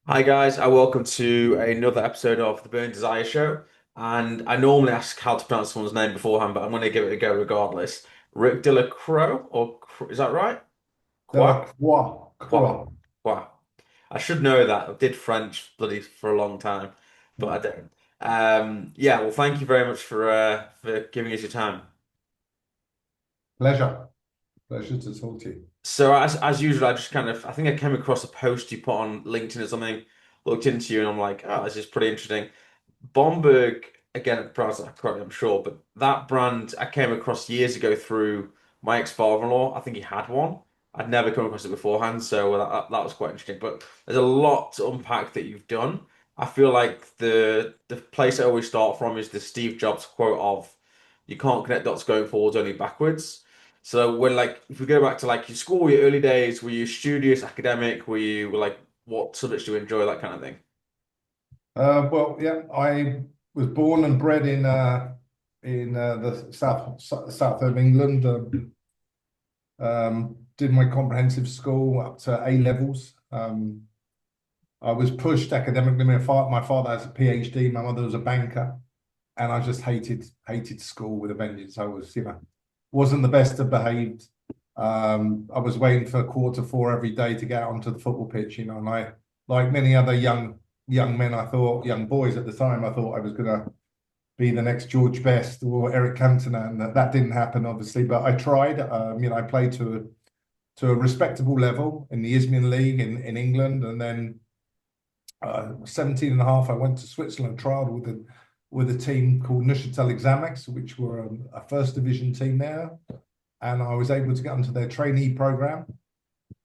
Hi guys, and welcome to another episode of the Burn Desire Show. And I normally ask how to pronounce someone's name beforehand, but I'm going to give it a go regardless. Rick de la Croix, is that right? Croix? Croix, Croix. Croix. Croix. I should know that. I did French bloody for a long time, but I don't. Yeah, well, thank you very much for giving us your time. Pleasure. Pleasure to talk to you. So as usual, I think I came across a post you put on LinkedIn or something, looked into you, and I'm like, oh, this is pretty interesting. Bomberg, again, pronounced that correctly, I'm sure, but that brand I came across years ago through my ex-father-in-law. I think he had one. I'd never come across it beforehand, so that was quite interesting. But there's a lot to unpack that you've done. I feel like the place I always start from is the Steve Jobs quote of "You can't connect dots going forwards, only backwards." So when like if we go back to like your school, your early days, were you studious, academic? Were you like what subjects do you enjoy, that kind of thing? Well, yeah, I was born and bred in the south of England. Did my comprehensive school up to A levels. I was pushed academically. My father has a PhD. My mother was a banker, and I just hated school with a vengeance. I was, wasn't the best of behaved. I was waiting for quarter four every day to get out onto the football pitch, and like many other young men, young boys at the time, I thought I was gonna be the next George Best or Eric Cantona, and that didn't happen, obviously. But I tried. I played to a respectable level in the Isthmian League in England, and then 17 and a half, I went to Switzerland, trialed with a team called Neuchâtel Xamax, which were a first division team there. And I was able to get onto their trainee program.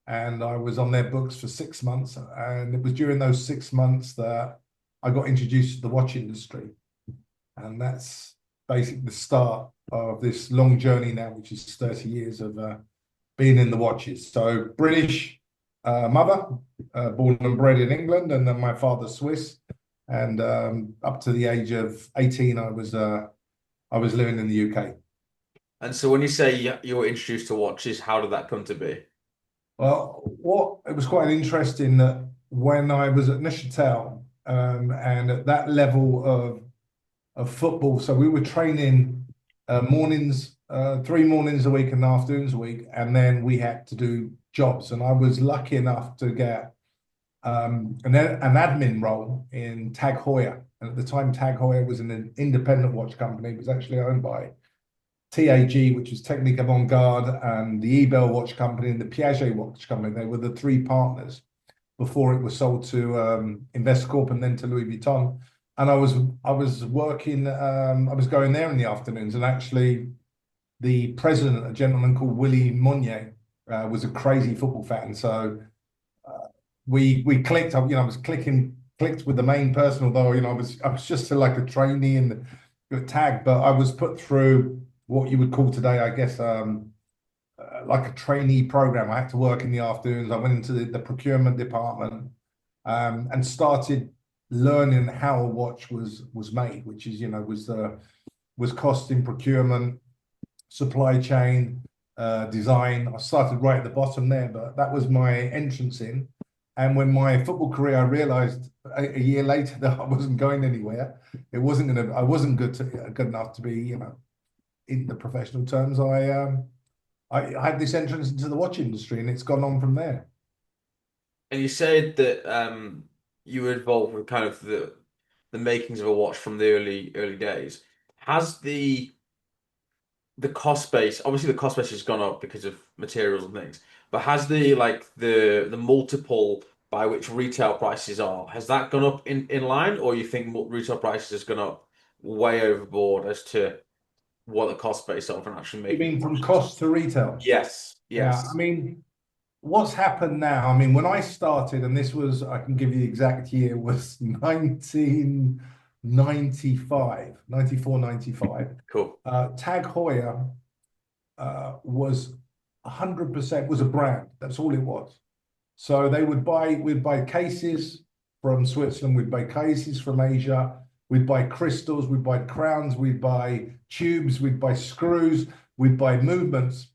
And I was on their books for 6 months. And it was during those 6 months that I got introduced to the watch industry. And that's basically the start of this long journey now, which is 30 years of being in the watches. So British mother, born and bred in England, and then my father's Swiss. And up to the age of 18, I was living in the UK. And so when you say you were introduced to watches, how did that come to be? Well, what it was quite interesting that when I was at Neuchâtel, and at that level of football, so we were training mornings, 3 mornings a week and afternoons a week, and then we had to do jobs. And I was lucky enough to get an admin role in Tag Heuer. And at the time, Tag Heuer was an independent watch company. It was actually owned by TAG, which was Technique Avant-Garde, and the Ebel Watch Company and the Piaget Watch Company. They were the three partners before it was sold to Investcorp and then to Louis Vuitton. And I was working, I was going there in the afternoons, and actually the president, a gentleman called Willie Monnier, was a crazy football fan. So we clicked. I was clicked with the main person, although I was just like a trainee in the tag, but I was put through what you would call today, I guess, like a trainee program. I had to work in the afternoons. I went into the procurement department, and started learning how a watch was made, which is was cost in procurement, supply chain, design. I started right at the bottom there, but that was my entrance in. And when my football career, I realized a year later that I wasn't going anywhere. I wasn't good enough to be, in the professional terms. I had this entrance into the watch industry, and it's gone on from there. And you said that you were involved with kind of the makings of a watch from the early days. Has the cost base, obviously the cost base has gone up because of materials and things, but has the multiple by which retail prices are, has that gone up in line, or you think retail prices has gone up way overboard as to what the cost base of and actually You making mean from watches? cost to retail? Yes, Yeah, I yes. mean, what's happened now? I mean, when I started, and this was, I can give you the exact year, was 1995, 94, 95. Cool. Tag Heuer was 100% was a brand. That's all it was. So we'd buy cases from Switzerland, we'd buy cases from Asia, we'd buy crystals, we'd buy crowns, we'd buy tubes, we'd buy screws, we'd buy movements,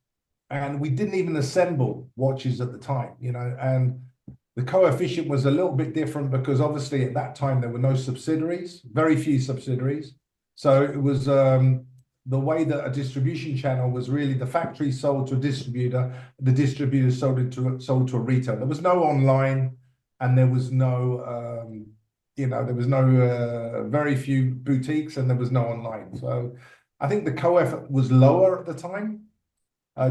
and we didn't even assemble watches at the time, and The coefficient was a little bit different because obviously at that time there were no subsidiaries, very few subsidiaries. So it was the way that a distribution channel was really the factory sold to a distributor, the distributor sold to a retailer. There was no online, and there was no there was no very few boutiques, and there was no online. So I think the coef was lower at the time.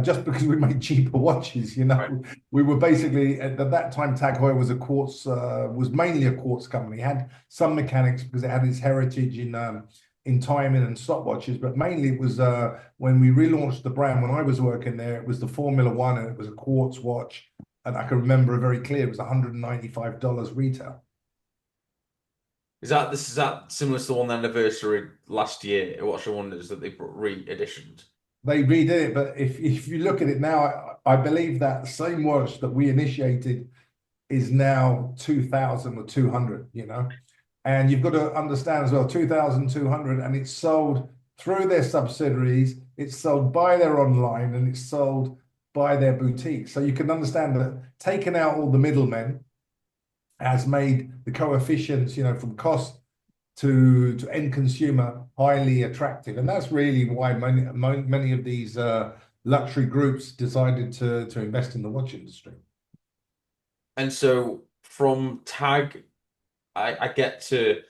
Just because we made cheaper watches, Right. we were basically at that time. Tag Heuer was a quartz, was mainly a quartz company. It had some mechanics because it had its heritage in timing and stopwatches, but mainly it was when we relaunched the brand. When I was working there, it was the Formula One, and it was a quartz watch, and I can remember it very clear. It was $195 retail. Is that similar to the one anniversary last year? Watch the Wonders that they re-editioned. They redid it, but if you look at it now, I believe that same watch that we initiated is now 2,000 or 200, and you've got to understand as well, 2,200, and it's sold through their subsidiaries, it's sold by their online, and it's sold by their boutiques. So you can understand that taking out all the middlemen has made the coefficients, from cost to end consumer highly attractive. And that's really why many of these luxury groups decided to invest in the watch industry. And so from Tag, I get to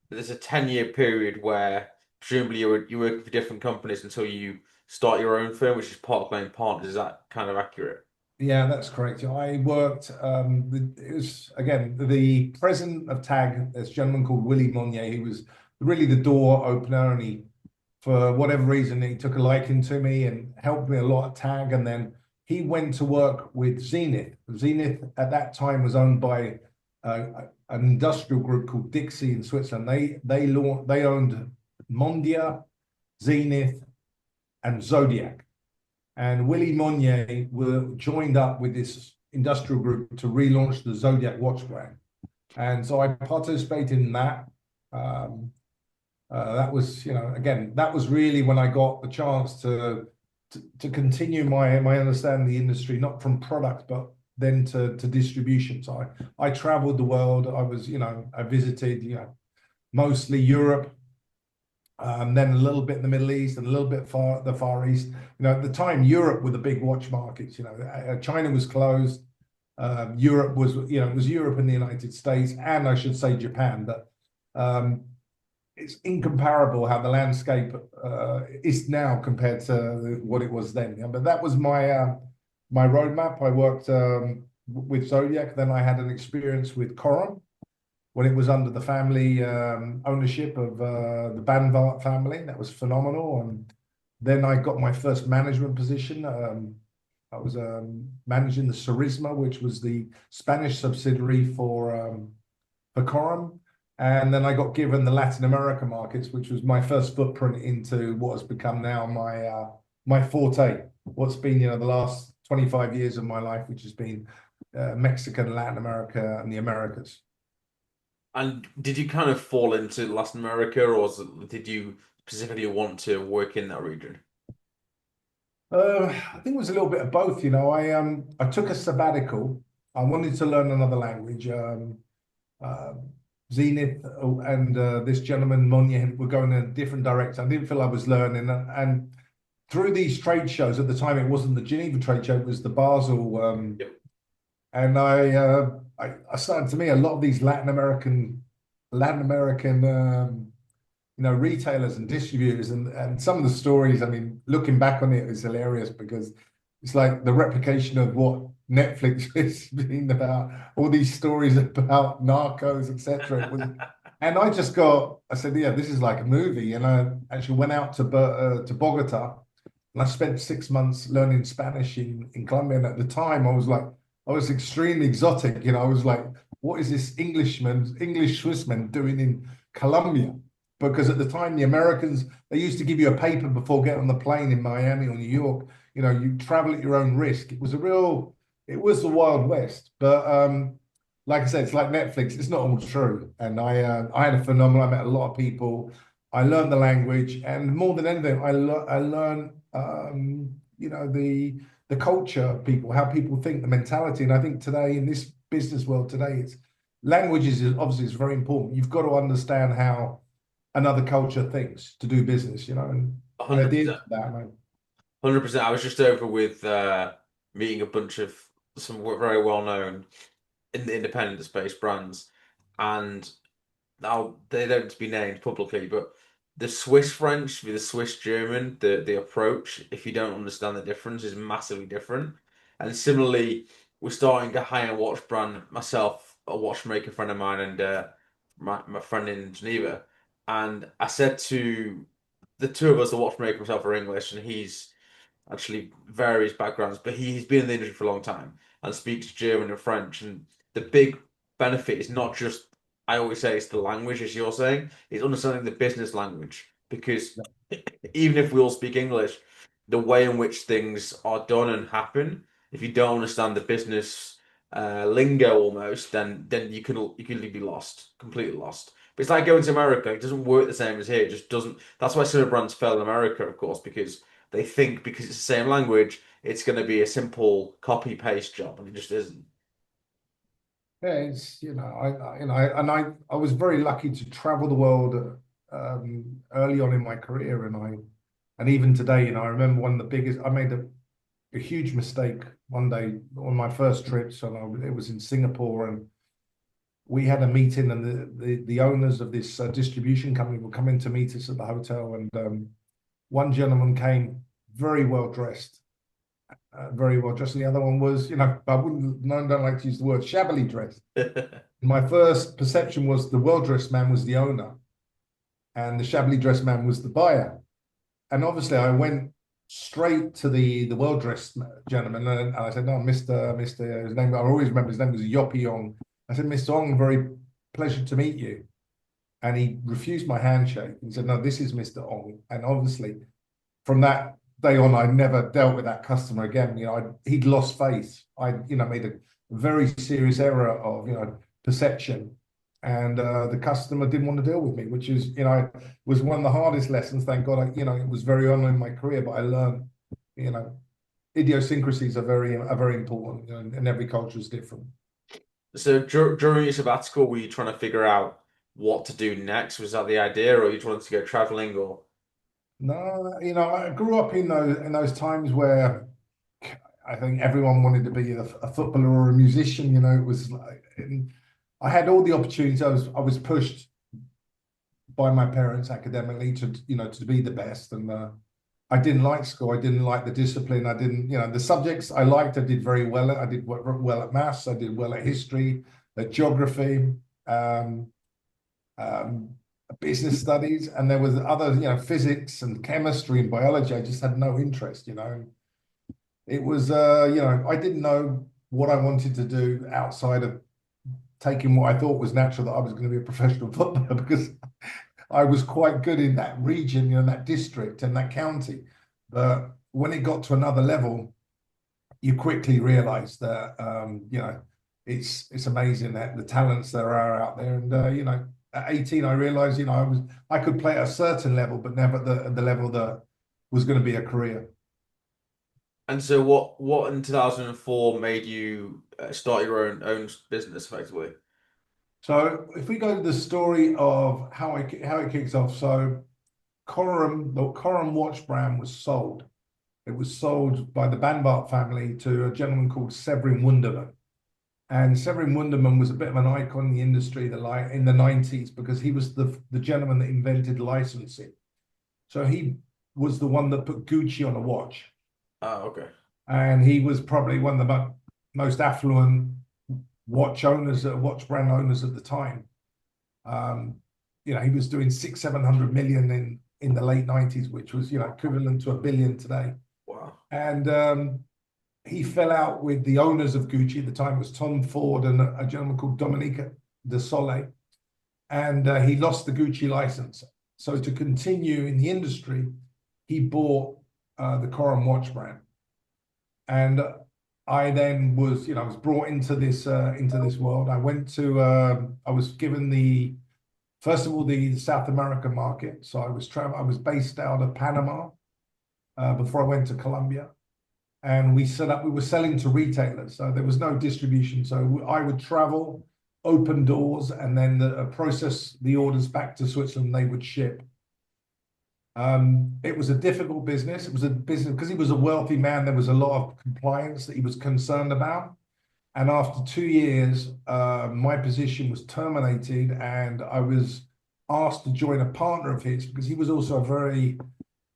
there's a 10-year period where presumably you work for different companies until you start your own firm, which is Park Lane Partners. Is that kind of accurate? Yeah, that's correct. I worked, it was, again, the president of TAG, this gentleman called Willie Monnier. He was really the door opener, and for whatever reason, he took a liking to me and helped me a lot at TAG. And then he went to work with Zenith. Zenith at that time was owned by an industrial group called Dixie in Switzerland. They owned Mondia, Zenith, and Zodiac. And Willie Monnier were joined up with this industrial group to relaunch the Zodiac watch brand. And so I participated in that. That was, again, that was really when I got the chance to continue my understanding of the industry, not from product, but then to distribution. So I traveled the world. I visited, mostly Europe, then a little bit in the Middle East and a little bit the Far East. At the time, Europe were the big watch markets. China was closed. Europe was, it was Europe and the United States, and I should say Japan. But it's incomparable how the landscape is now compared to what it was then. But that was my roadmap. I worked with Zodiac. Then I had an experience with Corum when it was under the family ownership of the Banvart family. That was phenomenal. And then I got my first management position. I was managing the Surisma, which was the Spanish subsidiary for Corum. And then I got given the Latin America markets, which was my first footprint into what has become now my forte. What's been, the last 25 years of my life, which has been Mexican, Latin America, and the Americas. And did you kind of fall into Latin America, or did you specifically want to work in that region? I think it was a little bit of both. I took a sabbatical. I wanted to learn another language. Zenith and this gentleman Monnier were going in a different direction. I didn't feel I was learning, and through these trade shows at the time, it wasn't the Geneva trade show; it was the Basel. Yep. And I started to meet a lot of these Latin American, retailers and distributors, and some of the stories. I mean, looking back on it is hilarious because it's like the replication of what Netflix has been about, all these stories about narcos, etc. And I said, yeah, this is like a movie. And I actually went out to Bogota, and I spent 6 months learning Spanish in Colombia. And at the time, I was extremely exotic. I was like, what is this English Swissman doing in Colombia? Because at the time, the Americans, they used to give you a paper before getting on the plane in Miami or New York. You travel at your own risk. It was the Wild West. But like I said, it's like Netflix. It's not all true. And I had a phenomenal. I met a lot of people. I learned the language, and more than anything, I learned the culture of people, how people think, the mentality. And I think today in this business world today. It's languages is obviously is very important. You've got to understand how another culture thinks to do business, and I adhere 100%. to that, man. 100%. I was just over with meeting a bunch of some very well known in the independent space brands, and now they don't to be named publicly, but the Swiss French with the Swiss German, the approach, if you don't understand the difference, is massively different. And similarly, we're starting a high-end watch brand, myself, a watchmaker friend of mine, and my friend in Geneva. And I said to the two of us, the watchmaker himself are English, and he's actually various backgrounds, but he's been in the industry for a long time and speaks German and French. And the big benefit is not just, I always say it's the language, as you're saying, it's understanding the business language. Because even if we all speak English, the way in which things are done and happen, if you don't understand the business lingo almost, then you can be lost, completely lost. But it's like going to America. It doesn't work the same as here. It just doesn't. That's why some brands fail in America, of course, because they think because it's the same language, it's going to be a simple copy paste job, and it just isn't. Yeah, it's I was very lucky to travel the world early on in my career, and even today, I remember one of the biggest. I made a huge mistake one day on my first trip. So it was in Singapore, and we had a meeting, and the owners of this distribution company were coming to meet us at the hotel, and one gentleman came very well dressed, and the other one was, I wouldn't, no, I don't like to use the word shabbily dressed. My first perception was the well-dressed man was the owner, and the shabbily dressed man was the buyer. And obviously, I went straight to the well-dressed gentleman, and I said, "No, Mister, his name, I always remember his name was Yoppy Ong." I said, "Mr. Ong, very pleasure to meet you." And he refused my handshake. He said, "No, this is Mr. Ong." And obviously, from that day on, I never dealt with that customer again. He'd lost faith. I, made a very serious error of, perception, and the customer didn't want to deal with me, which is, was one of the hardest lessons. Thank God, it was very early in my career, but I learned, you know, idiosyncrasies are very important, and every culture is different. So during your sabbatical, were you trying to figure out what to do next? Was that the idea, or you just wanted to go traveling, or? No, I grew up in those times where I think everyone wanted to be a footballer or a musician. It was like, and I had all the opportunities. I was pushed by my parents academically to be the best, and I didn't like school. I didn't like the discipline. I didn't, the subjects I liked. I did very well. I did well at maths. I did well at history, at geography. Um, um, Business studies, and there was other, physics and chemistry and biology. I just had no interest. It was, I didn't know what I wanted to do outside of taking what I thought was natural, that I was going to be a professional footballer, because I was quite good in that region, that district and that county. But when it got to another level, you quickly realize that, it's amazing that the talents there are out there. And, at 18, I realized, I could play at a certain level, but never the level that was going to be a career. And so, what in 2004 made you start your own business, effectively? So if we go to the story of how it kicks off, so the Coram watch brand was sold. It was sold by the Banbart family to a gentleman called Severin Wunderman. And Severin Wunderman was a bit of an icon in the industry in the 90s, because he was the gentleman that invented licensing. So he was the one that put Gucci on a watch. Oh, okay. And he was probably one of the most affluent watch brand owners at the time. Um, he was doing 700 million in the late 90s, which was, equivalent to 1 billion today. Wow. And he fell out with the owners of Gucci at the time. It was Tom Ford and a gentleman called Dominique de Soleil. And he lost the Gucci license. So to continue in the industry, he bought the Coram watch brand. And I then was brought into this world. I was given first of all, the South American market. So I was based out of Panama before I went to Colombia. and we were selling to retailers, so there was no distribution. So I would travel, open doors, and then process the orders back to Switzerland. They would ship. It was a difficult business. It was a business because he was a wealthy man. There was a lot of compliance that he was concerned about. And after 2 years, my position was terminated, and I was asked to join a partner of his because he was also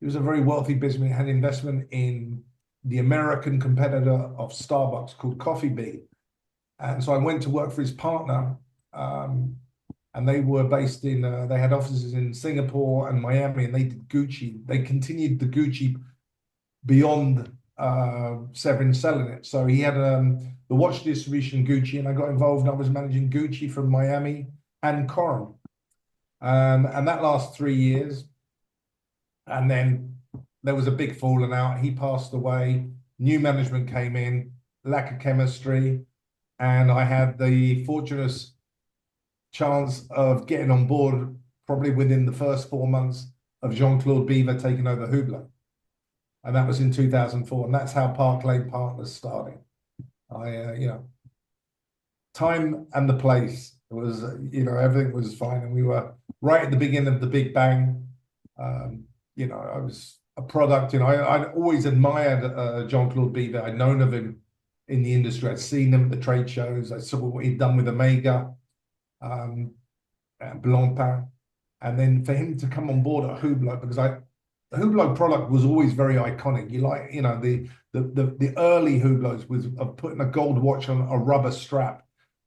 he was a very wealthy businessman. He had investment in the American competitor of Starbucks called Coffee Bean. And so I went to work for his partner, and they were based in, they had offices in Singapore and Miami, and they did Gucci. They continued the Gucci beyond Severin selling it. So he had the watch distribution Gucci, and I got involved, and I was managing Gucci from Miami and Coram. And that lasted 3 years. And then there was a big falling out. He passed away. New management came in, lack of chemistry. And I had the fortunate chance of getting on board probably within the first 4 months of Jean-Claude Biver taking over Hublot. And that was in 2004. And that's how Park Lane Partners started. Time and the place was, everything was fine. And we were right at the beginning of the Big Bang. I was a product, I'd always admired Jean-Claude Biver. I'd known of him in the industry. I'd seen him at the trade shows. I saw what he'd done with Omega, Blancpain. And then for him to come on board at Hublot, because the Hublot product was always very iconic. The early Hublots was of putting a gold watch on a rubber strap.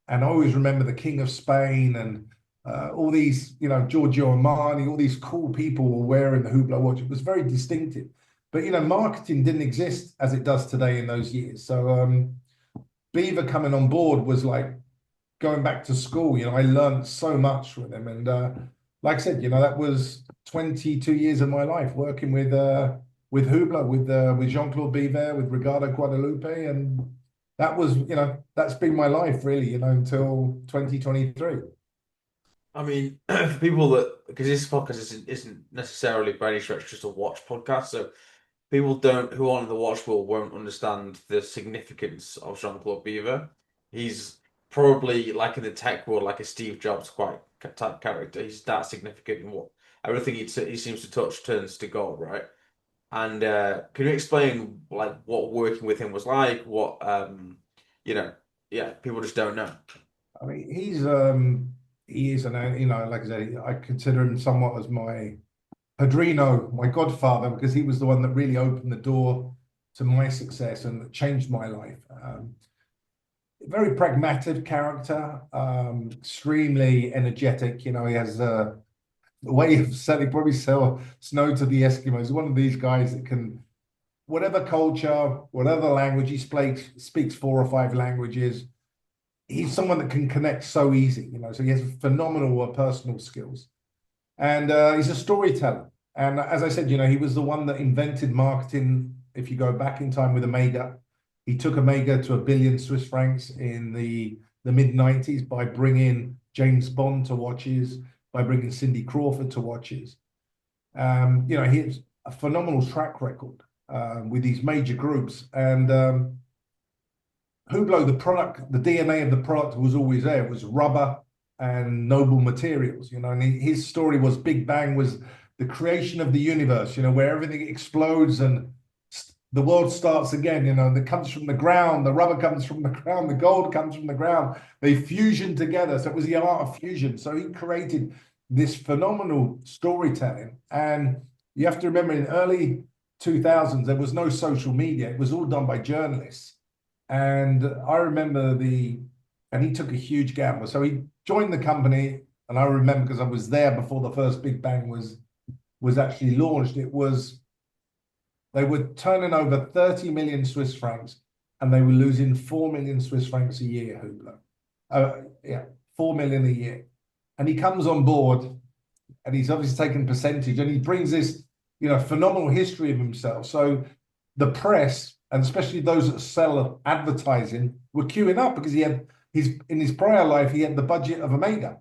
And I always remember the King of Spain and all these, Giorgio Armani, all these cool people were wearing the Hublot watch. It was very distinctive. But, marketing didn't exist as it does today in those years. So Biver coming on board was like going back to school. I learned so much with him. And like I said, that was 22 years of my life working with Hublot, with Jean-Claude Biver, with Ricardo Guadalupe. And that was, that's been my life really, until 2023. I mean, for people that, because this podcast isn't necessarily by any stretch just a watch podcast, so people who aren't in the watch world won't understand the significance of Jean-Claude Biver. He's probably like in the tech world, like a Steve Jobs quite type character. He's that significant in what everything he seems to touch turns to gold, right? And can you explain like what working with him was like? What yeah, people just don't know. I mean, he is like I said, I consider him somewhat as my padrino, my godfather, because he was the one that really opened the door to my success and that changed my life. Very pragmatic character, extremely energetic. He has a way of selling, probably sell snow to the Eskimos. He's one of these guys that can, whatever culture, whatever language he speaks 4 or 5 languages. He's someone that can connect so easy, so he has phenomenal personal skills. And he's a storyteller. And as I said, he was the one that invented marketing. If you go back in time with Omega, he took Omega to 1 billion Swiss francs in the mid-90s by bringing James Bond to watches, by bringing Cindy Crawford to watches. He has a phenomenal track record with these major groups. And Hublot, the product, the DNA of the product was always there. It was rubber and noble materials, and his story was Big Bang was the creation of the universe, where everything explodes and the world starts again, that comes from the ground, the rubber comes from the ground, the gold comes from the ground, they fusion together. So it was the art of fusion. So he created this phenomenal storytelling. And you have to remember in early 2000s, there was no social media. It was all done by journalists. And I remember and he took a huge gamble. So he joined the company, and I remember because I was there before the first Big Bang was actually launched. They were turning over 30 million Swiss francs, and they were losing 4 million Swiss francs a year, Hublot. 4 million a year. And he comes on board, and he's obviously taken percentage, and he brings this, phenomenal history of himself. So the press, and especially those that sell advertising, were queuing up because in his prior life, he had the budget of Omega.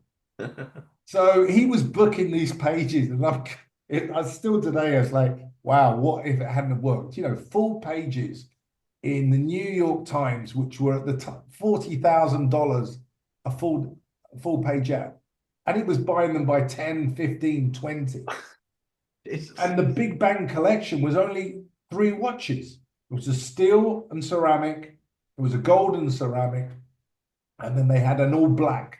So he was booking these pages, and I still today, I was like, wow, what if it hadn't worked? Full pages in the New York Times, which were at the time $40,000 a full page ad. And he was buying them by 10, 15, 20. Jesus. And the Big Bang collection was only three watches. It was a steel and ceramic, it was a gold and ceramic, and then they had an all black.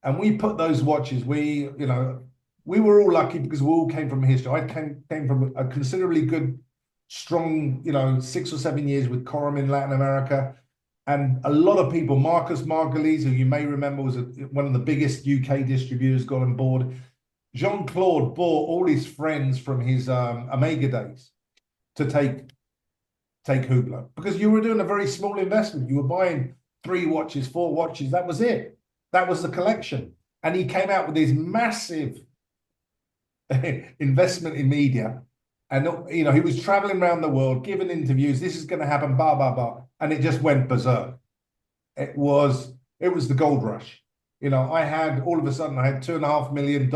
And we put those watches, we were all lucky because we all came from history. I came from a considerably good, strong, 6 or 7 years with Coram in Latin America. And a lot of people, Marcus Margulies, who you may remember was one of the biggest UK distributors, got on board. Jean-Claude bought all his friends from his Omega days to take Hublot because you were doing a very small investment. You were buying 3 watches, 4 watches. That was it. That was the collection. And he came out with this massive investment in media. And he was traveling around the world, giving interviews. This is going to happen, blah, blah, blah. And it just went berserk. It was the gold rush. I had all of a sudden I had $2.5 million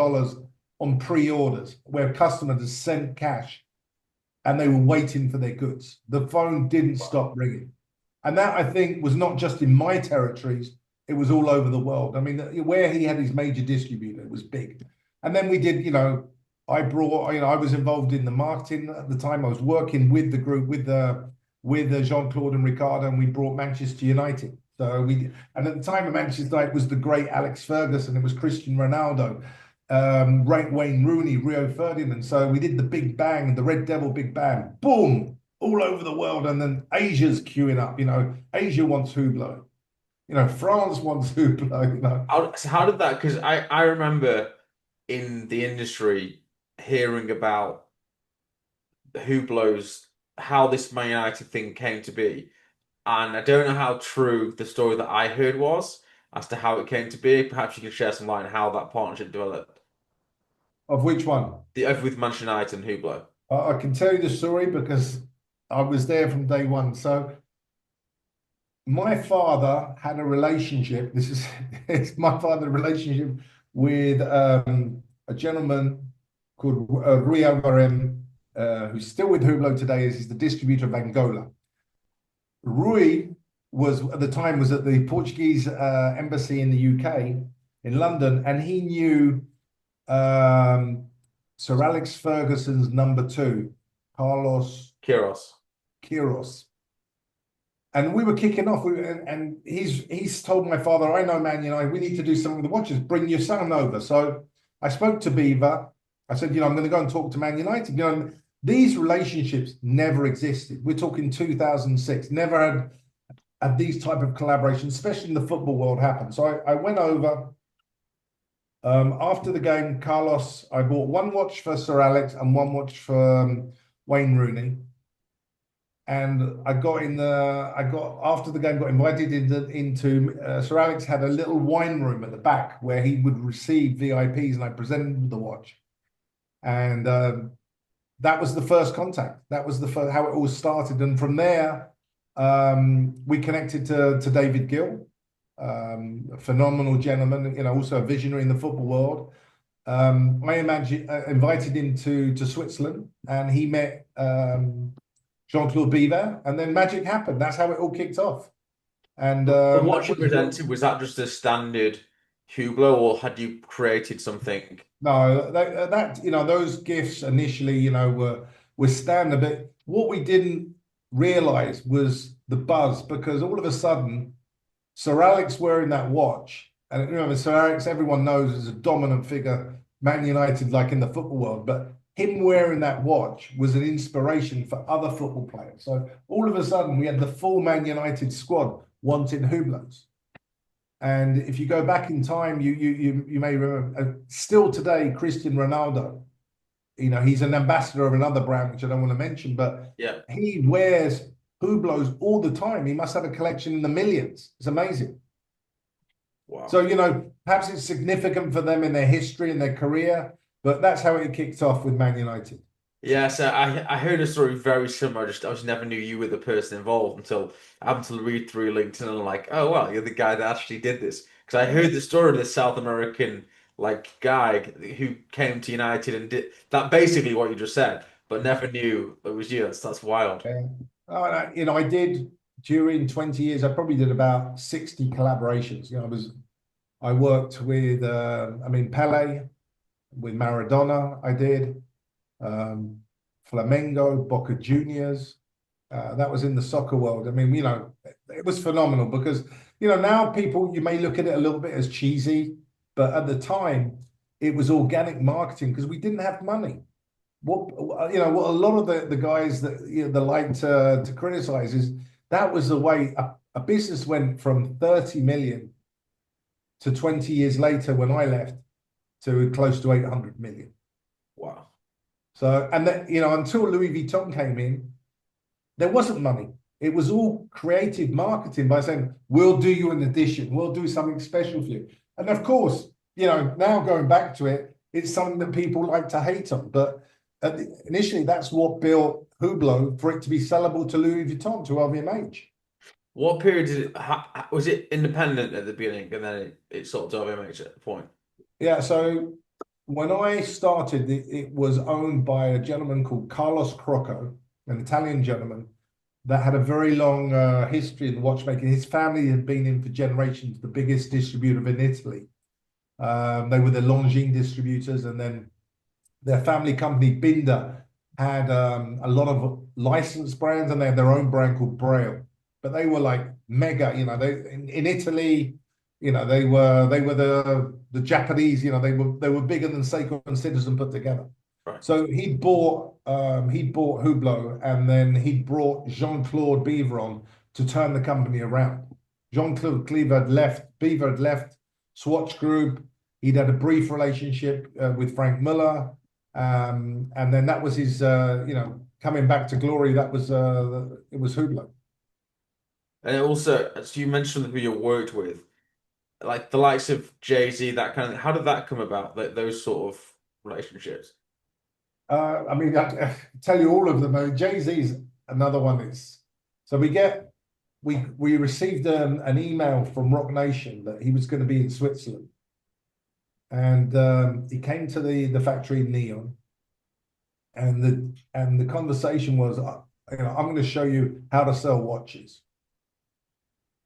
on pre-orders where customers had sent cash and they were waiting for their goods. The phone didn't stop ringing. And that I think was not just in my territories, it was all over the world. I mean, where he had his major distributor, it was big. And then we did, I was involved in the marketing at the time. I was working with the group, with Jean-Claude and Ricardo, and we brought Manchester United. And at the time of Manchester United was the great Alex Ferguson, it was Cristiano Ronaldo, Wayne Rooney, Rio Ferdinand. So we did the Big Bang, the Red Devil Big Bang, boom, all over the world. And then Asia's queuing up, Asia wants Hublot, France wants Hublot, So how did that? Because I remember in the industry hearing about Hublot's how this Man United thing came to be, and I don't know how true the story that I heard was as to how it came to be. Perhaps you can share some light on how that partnership developed. Of which one? With Manchester United and Hublot. I can tell you the story because I was there from day one. So my father had a relationship. This is it's my father's relationship with a gentleman called Rui Alvarem, who's still with Hublot today, is he's the distributor of Angola. Rui was at the time was at the Portuguese embassy in the UK in London, and he knew Sir Alex Ferguson's number 2, Carlos Kiros. Queiroz. And we were kicking off, and he's told my father, I know Man United, we need to do something with the watches, bring your son over. So I spoke to Biver. I said, I'm going to go and talk to Man United. These relationships never existed. We're talking 2006, never had these type of collaborations, especially in the football world, happen. So I went over. After the game, Carlos, I bought 1 watch for Sir Alex and 1 watch for Wayne Rooney. And after the game, got invited into Sir Alex had a little wine room at the back where he would receive VIPs, and I presented him with the watch. And that was the first contact. That was how it all started. And from there, we connected to David Gill, a phenomenal gentleman, also a visionary in the football world. I invited him to Switzerland, and he met Jean-Claude Biver, and then magic happened. That's how it all kicked off. And The that watch you was presented, was that just a standard Hublot, or had you created something? no those gifts initially, were standard. But what we didn't realize was the buzz, because all of a sudden, Sir Alex wearing that watch, and remember, Sir Alex, everyone knows, is a dominant figure, Man United, like in the football world, but him wearing that watch was an inspiration for other football players. So all of a sudden, we had the full Man United squad wanting Hublots. And if you go back in time, you may remember, still today, Cristiano Ronaldo, he's an ambassador of another brand, which I don't want to mention, but Yeah. he wears Hublots all the time. He must have a collection in the millions. It's amazing. Wow. So, perhaps it's significant for them in their history and their career, but that's how it kicked off with Man United. Yeah, so I heard a story very similar. I just never knew you were the person involved until I happened to read through LinkedIn, and I'm like, oh well, you're the guy that actually did this. Because I heard the story of this South American guy who came to United and did that, basically what you just said, but never knew it was you. That's wild. Yeah. I did during 20 years, I probably did about 60 collaborations. I worked with, Pele, with Maradona, I did, um, Flamengo, Boca Juniors. That was in the soccer world. It was phenomenal because, now people, you may look at it a little bit as cheesy, but at the time, it was organic marketing because we didn't have money. What a lot of the guys that they like to criticize is that was the way a business went from 30 million to 20 years later when I left to close to 800 million. Wow. So, and then, until Louis Vuitton came in, there wasn't money. It was all creative marketing by saying, we'll do you an edition, we'll do something special for you. And of course, now going back to it, it's something that people like to hate on. But initially, that's what built Hublot for it to be sellable to Louis Vuitton, to LVMH. What period did was it independent at the beginning and then it sort of LVMH at the point? Yeah, so when I started, it was owned by a gentleman called Carlos Crocco, an Italian gentleman that had a very long history in watchmaking. His family had been in for generations, the biggest distributor in Italy. They were the Longines distributors, and then their family company, Binder, had a lot of licensed brands, and they had their own brand called Braille. But they were like mega, they in Italy, they were the Japanese, they were bigger than Seiko and Citizen put together. Right. So he bought Hublot, and then he brought Jean-Claude Biver on to turn the company around. Jean-Claude Biver had left Swatch Group. He'd had a brief relationship with Frank Müller, and then that was his, coming back to glory. It was Hublot. And it also, as you mentioned who you worked with, like the likes of Jay-Z, that kind of, how did that come about? Those sort of relationships? I tell you all of them. Jay-Z's another one. So we received an email from Rock Nation that he was going to be in Switzerland, and he came to the factory in Neon, and the conversation was, I'm going to show you how to sell watches.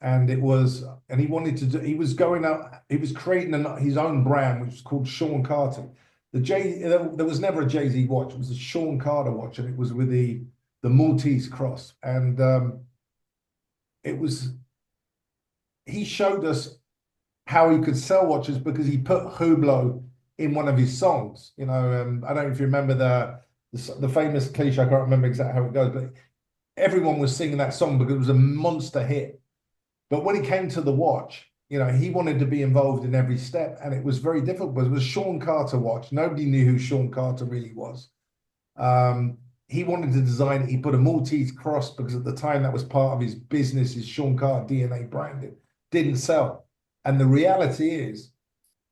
And he wanted to do, he was going out, he was creating his own brand, which was called Sean Carter. There was never a Jay-Z watch. It was a Sean Carter watch, and it was with the Maltese cross. And he showed us how he could sell watches because he put Hublot in one of his songs. I don't know if you remember the famous cliche. I can't remember exactly how it goes, but everyone was singing that song because it was a monster hit. But when it came to the watch, he wanted to be involved in every step, and it was very difficult because it was a Sean Carter watch. Nobody knew who Sean Carter really was. He wanted to design it. He put a Maltese cross because at the time that was part of his business, his Sean Carter DNA branding. Didn't sell. And the reality is,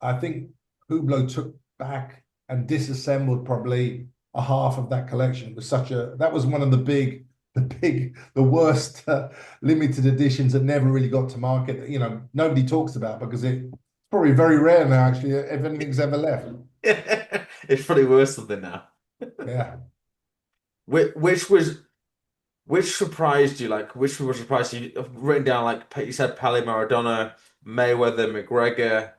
I think Hublot took back and disassembled probably a half of that collection. It was that was one of the worst limited editions that never really got to market. Nobody talks about because it's probably very rare now, actually, if anything's ever left. It's probably worse than now. Yeah. Which surprised you? Like, which was surprised you? I've written down, like you said, Pele, Maradona, Mayweather, McGregor,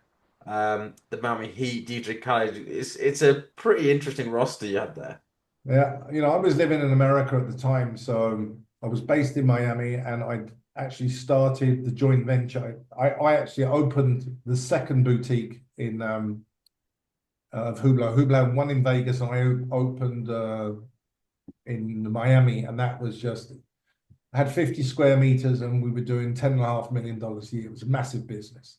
the Miami Heat, DJ Khaled. It's a pretty interesting roster you had there. Yeah. I was living in America at the time, so I was based in Miami, and I actually started the joint venture. I actually opened the second boutique in of Hublot. Hublot had one in Vegas, and I opened in Miami, and that was just, I had 50 square meters, and we were doing $10.5 million a year. It was a massive business.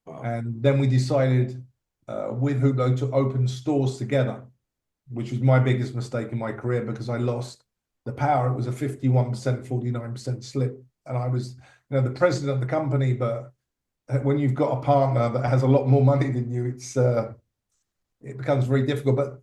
Wow. And then we decided with Hublot to open stores together, which was my biggest mistake in my career because I lost the power. It was a 51%, 49% slip. And I was, the president of the company, but when you've got a partner that has a lot more money than you, it becomes very difficult. But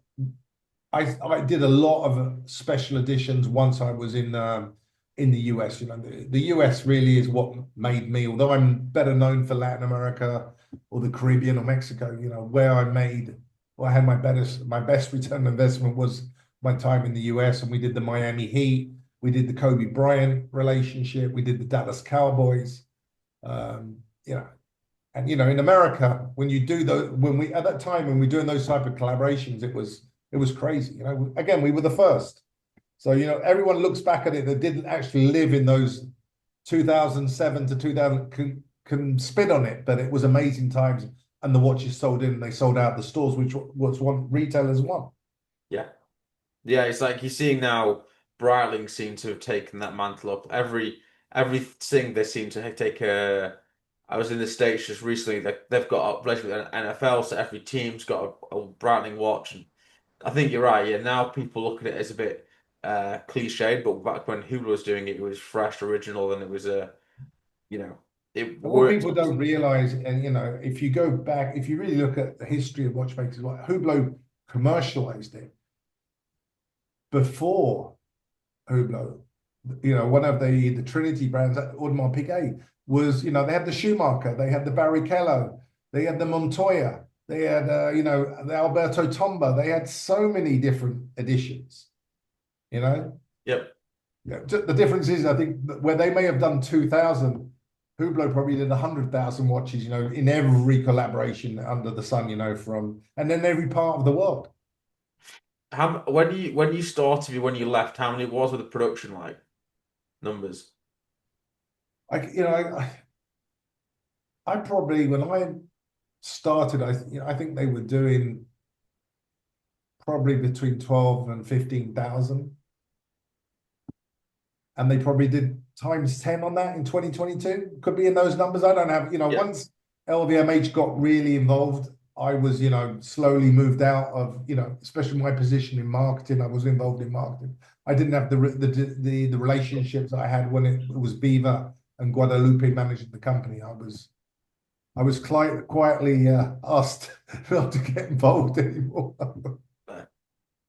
I did a lot of special editions once I was in the US. The US really is what made me, although I'm better known for Latin America or the Caribbean or Mexico, where I had my best return on investment was my time in the US, and we did the Miami Heat, We did the Kobe Bryant relationship. We did the Dallas Cowboys. You know, and in America, when you do those, when we at that time when we were doing those type of collaborations, it was crazy. Again, we were the first. So everyone looks back at it that didn't actually live in those 2007 to 2000 can spit on it, but it was amazing times. And the watches sold in, and they sold out the stores, which was one retailers want. Yeah. Yeah, it's like you're seeing now Breitling seem to have taken that mantle up. Everything they seem to take a I was in the States just recently, they've got a relationship with NFL, so every team's got a Breitling watch. And I think you're right, yeah. Now people look at it as a bit cliched, but back when Hublot was doing it, it was fresh, original, and it was you know, it And what worked. people don't realize, and if you go back, if you really look at the history of watchmakers, what Hublot commercialized it before Hublot. One of the Trinity brands, Audemars Piguet, was, they had the Schumacher, they had the Barrichello, they had the Montoya, they had, the Alberto Tomba. They had so many different editions, you know. Yep. Yeah, the difference is, I think, where they may have done 2,000, Hublot probably did 100,000 watches, in every collaboration under the sun, and then every part of the world. When you started, when you left, how many was with the production like numbers? I probably, when I started, I think they were doing probably between 12 and 15,000. And they probably did times 10 on that in 2022. Could be in those numbers. I don't have, Yeah. once LVMH got really involved, I was, slowly moved out of, especially my position in marketing. I was involved in marketing. I didn't have the relationships I had when it was Biver and Guadalupe managing the company. I was quietly asked not to get involved anymore.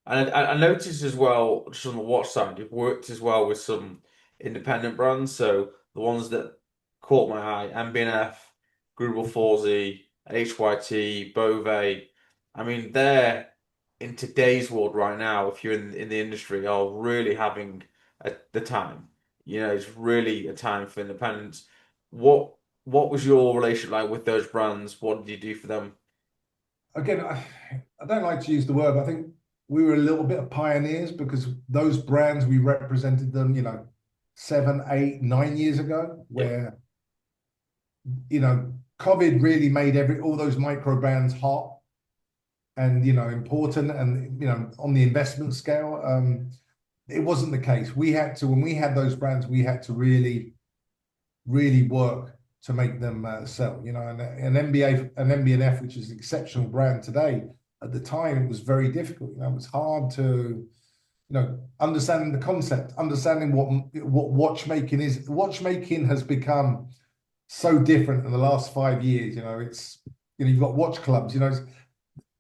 And I noticed as well, just on the watch side, you've worked as well with some independent brands. So the ones that caught my eye, MB&F, Grubel Forsey, HYT, Beauvais. I mean, they're in today's world right now, if you're in the industry, are really having the time. It's really a time for independence. What was your relationship like with those brands? What did you do for them? Again, I don't like to use the word, but I think we were a little bit of pioneers because those brands, we represented them, 7, 8, 9 years ago, Yeah, where, COVID really made all those micro brands hot and, important and, on the investment scale. It wasn't the case. When we had those brands, we had to really, really work to make them sell. And an MB&F, which is an exceptional brand today, at the time it was very difficult. It was hard to, understanding the concept, understanding what watchmaking is. Watchmaking has become so different in the last 5 years. It's you've got watch clubs.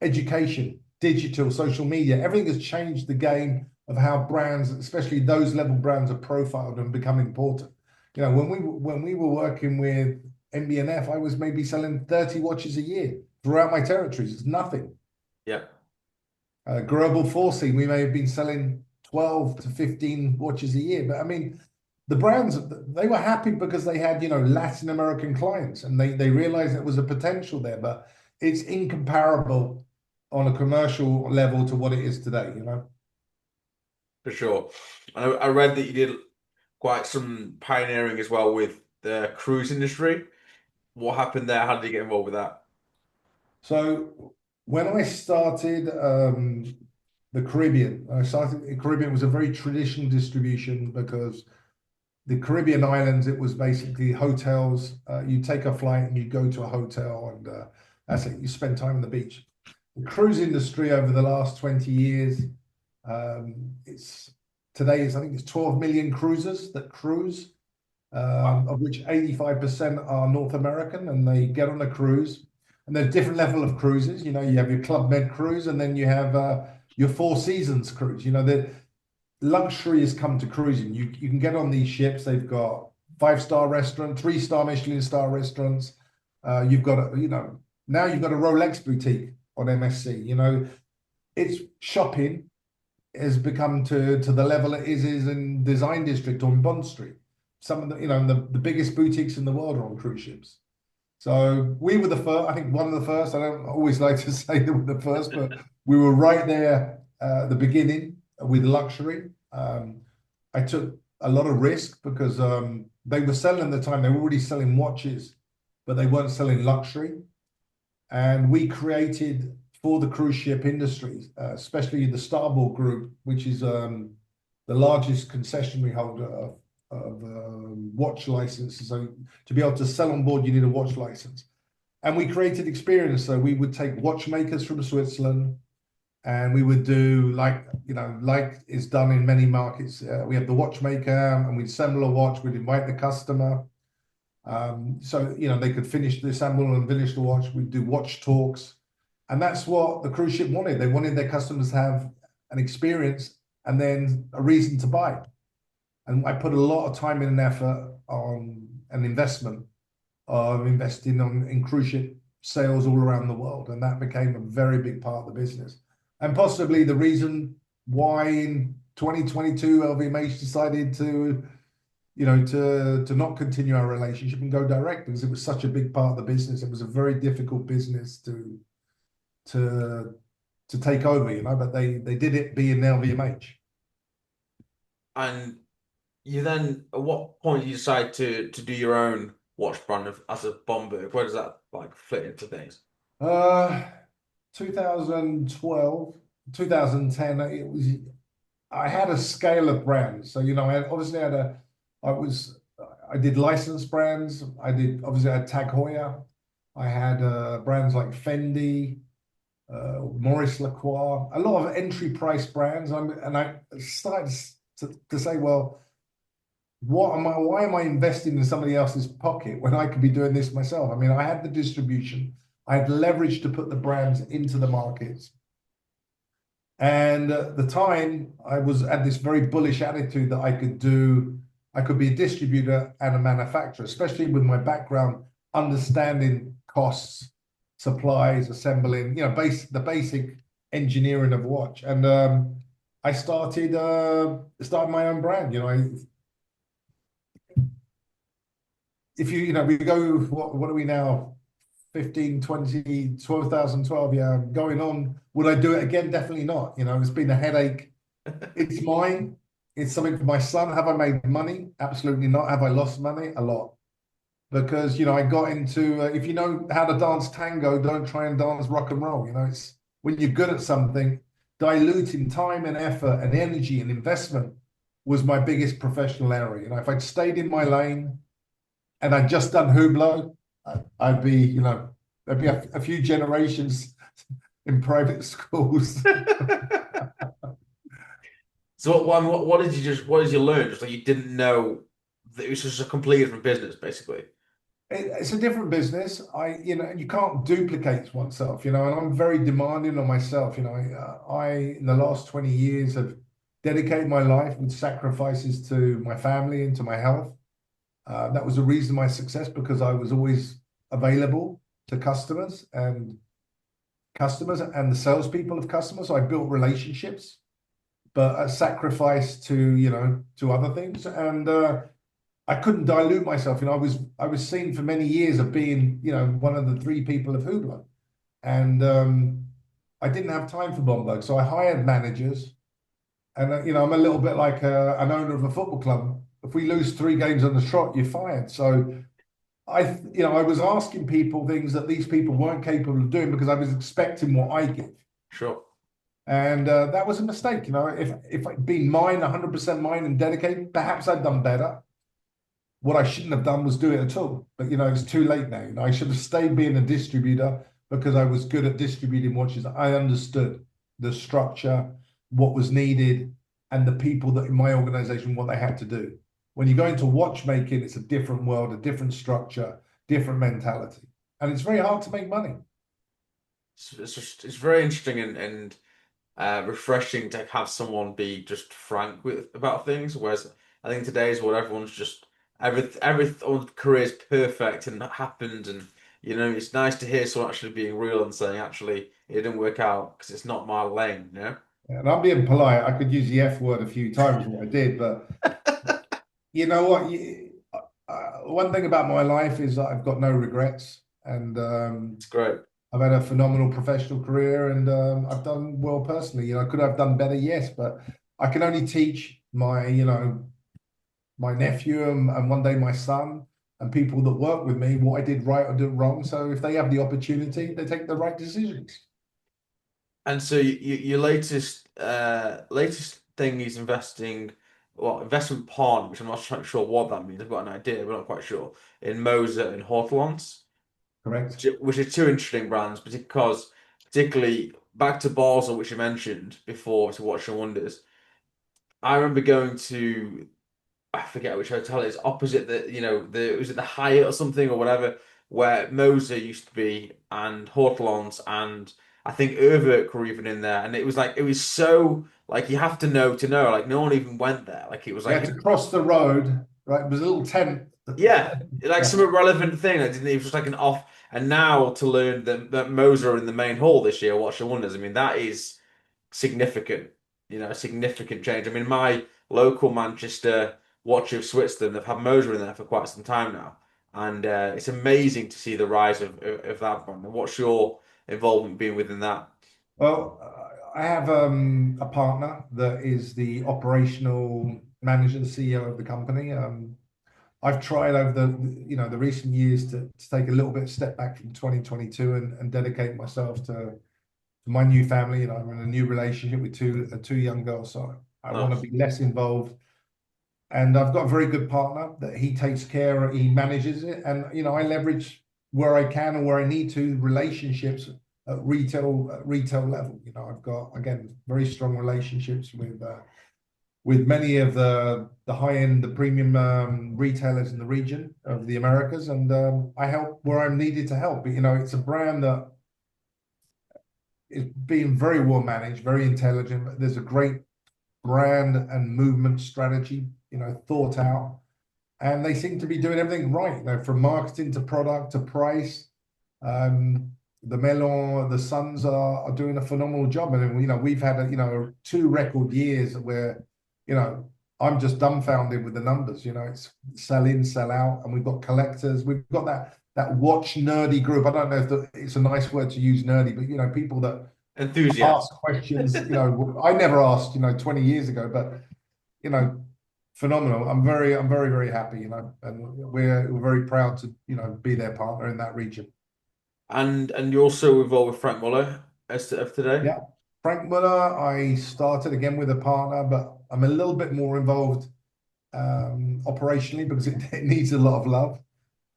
Education, digital, social media. Everything has changed the game of how brands, especially those level brands, are profiled and become important. When we were working with MB&F, I was maybe selling 30 watches a year throughout my territories. It's nothing. yeah. Global Forsey, we may have been selling 12 to 15 watches a year. But I mean, the brands, they were happy because they had, Latin American clients and they realized there was a potential there, but it's incomparable on a commercial level to what it is today, For sure. I read that you did quite some pioneering as well with the cruise industry. What happened there? How did you get involved with that? So when I started the Caribbean, was a very traditional distribution because the Caribbean islands, it was basically hotels. You take a flight and you go to a hotel and that's it. You spend time on the beach. The cruise industry over the last 20 years, I think it's 12 million cruisers that cruise, Wow. of which 85% are North American, and they get on a cruise. And there's different level of cruises. You have your Club Med cruise, and then you have your Four Seasons cruise. The luxury has come to cruising. You can get on these ships. They've got 5-star restaurant, 3-star Michelin star restaurants. You've got now you've got a Rolex boutique on MSC. It's shopping. has become to the level it is in Design District or in Bond Street. Some of the, the biggest boutiques in the world are on cruise ships. So we were the first, I think one of the first. I don't always like to say that we're the first, but we were right there at the beginning with luxury. I took a lot of risk because they were selling at the time, they were already selling watches, but they weren't selling luxury. And we created for the cruise ship industry, especially the Starboard Group, which is the largest concessionary holder of watch licenses. So to be able to sell on board, you need a watch license. And we created experience. So we would take watchmakers from Switzerland, and we would do like is done in many markets. We have the watchmaker, and we'd assemble a watch. We'd invite the customer. So they could finish the assemble and finish the watch. We'd do watch talks, and that's what the cruise ship wanted. They wanted their customers to have an experience and then a reason to buy. And I put a lot of time and effort on an investment of investing in cruise ship sales all around the world, and that became a very big part of the business. And possibly the reason why in 2022 LVMH decided to not continue our relationship and go direct, because it was such a big part of the business. It was a very difficult business to take over, but they did it being LVMH. And you then, at what point do you decide to do your own watch brand as a Bomberg? Where does that like fit into things? Uh, 2012, 2010, I had a scale of brands. So, I did licensed brands. Obviously, I had Tag Heuer. I had brands like Fendi, Maurice Lacroix, a lot of entry price brands. And I started to say, well, why am I investing in somebody else's pocket when I could be doing this myself? I mean, I had the distribution, I had leverage to put the brands into the markets. And at the time, I had this very bullish attitude that I could be a distributor and a manufacturer, especially with my background, understanding costs, supplies, assembling, the basic engineering of a watch. And I started my own brand. If we go, what are we now? 15, 20, 2012, yeah, going on. Would I do it again? Definitely not. It's been a headache. It's mine. It's something for my son. Have I made money? Absolutely not. Have I lost money? A lot. Because, I got into, if you know how to dance tango, don't try and dance rock and roll. It's when you're good at something, diluting time and effort and energy and investment was my biggest professional error. If I'd stayed in my lane and I'd just done Hublot, I'd be, there'd be a few generations in private schools. So what did you learn? Just like you didn't know that it was just a completely different business, basically. It's a different business. You can't duplicate oneself, and I'm very demanding on myself. I in the last 20 years have dedicated my life with sacrifices to my family and to my health. That was the reason of my success, because I was always available to customers and the salespeople of customers. So I built relationships, but a sacrifice to other things. And I couldn't dilute myself. I was seen for many years of being, one of the three people of Hublot. And I didn't have time for Bomberg. So I hired managers. And, I'm a little bit like an owner of a football club. If we lose 3 games on the trot, you're fired. So I was asking people things that these people weren't capable of doing because I was expecting what I give. Sure. And that was a mistake. If I'd been mine, 100% mine and dedicated, perhaps I'd done better. What I shouldn't have done was do it at all. But, it's too late now. I should have stayed being a distributor because I was good at distributing watches. I understood the structure, what was needed, and the people that in my organization, what they had to do. When you go into watchmaking, it's a different world, a different structure, different mentality. And it's very hard to make money. It's very interesting and refreshing to have someone be just frank about things. Whereas I think today's world, everyone's just every career is perfect and that happened, and it's nice to hear someone actually being real and saying actually it didn't work out because it's not my lane. And I'm being polite. I could use the F word a few times, what I did, but you know what? One thing about my life is that I've got no regrets, and It's great. I've had a phenomenal professional career, and I've done well personally. Could I have done better? Yes, but I can only teach my nephew and one day my son and people that work with me what I did right or did wrong. So if they have the opportunity, they take the right decisions. And so your latest thing is investing, well, investment partner, which I'm not sure what that means. I've got an idea, but not quite sure. In Moser and Hortolans, Correct. which are two interesting brands, because particularly back to Basel, which you mentioned before, to Watch and Wonders. I remember going to, I forget which hotel it is, opposite was it the Hyatt or something or whatever, where Moser used to be, and Hortolans, and I think Urwerk were even in there, and it was like, it was so, like, you have to know, like, no one even went there, like, it was We had like, to cross the road, right? It was a little tent. yeah, like Yeah. some irrelevant thing. I didn't. It was just like an off. And now to learn that Moser are in the main hall this year, Watch the Wonders. I mean, that is significant. A significant change. I mean, my local Manchester Watch of Switzerland have had Moser in there for quite some time now, and it's amazing to see the rise of that brand. And what's your involvement been within that? Well, I have a partner that is the operational manager, the CEO of the company. I've tried over the recent years to take a little bit of step back from 2022 and dedicate myself to my new family. I'm in a new relationship with two young girls, so I want to Nice. be less involved. And I've got a very good partner that he takes care, he manages it, and I leverage where I can and where I need to relationships at retail level. I've got again very strong relationships with many of the high end, the premium retailers in the region of the Americas, and I help where I'm needed to help. It's a brand that is being very well managed, very intelligent. There's a great brand and movement strategy, thought out, and they seem to be doing everything right, from marketing to product to price. Um, the Melon, the Suns are doing a phenomenal job, and we've had two record years where you know I'm just dumbfounded with the numbers. It's sell in, sell out, and we've got collectors. We've got that watch nerdy group. I don't know if it's a nice word to use, nerdy, but people that Enthusiast. ask questions. I never asked 20 years ago, but you know, phenomenal. I'm very, very happy, and we're very proud to, be their partner in that region. And you're also involved with Frank Muller of today. Yeah. Frank Müller, I started again with a partner, but I'm a little bit more involved operationally because it needs a lot of love.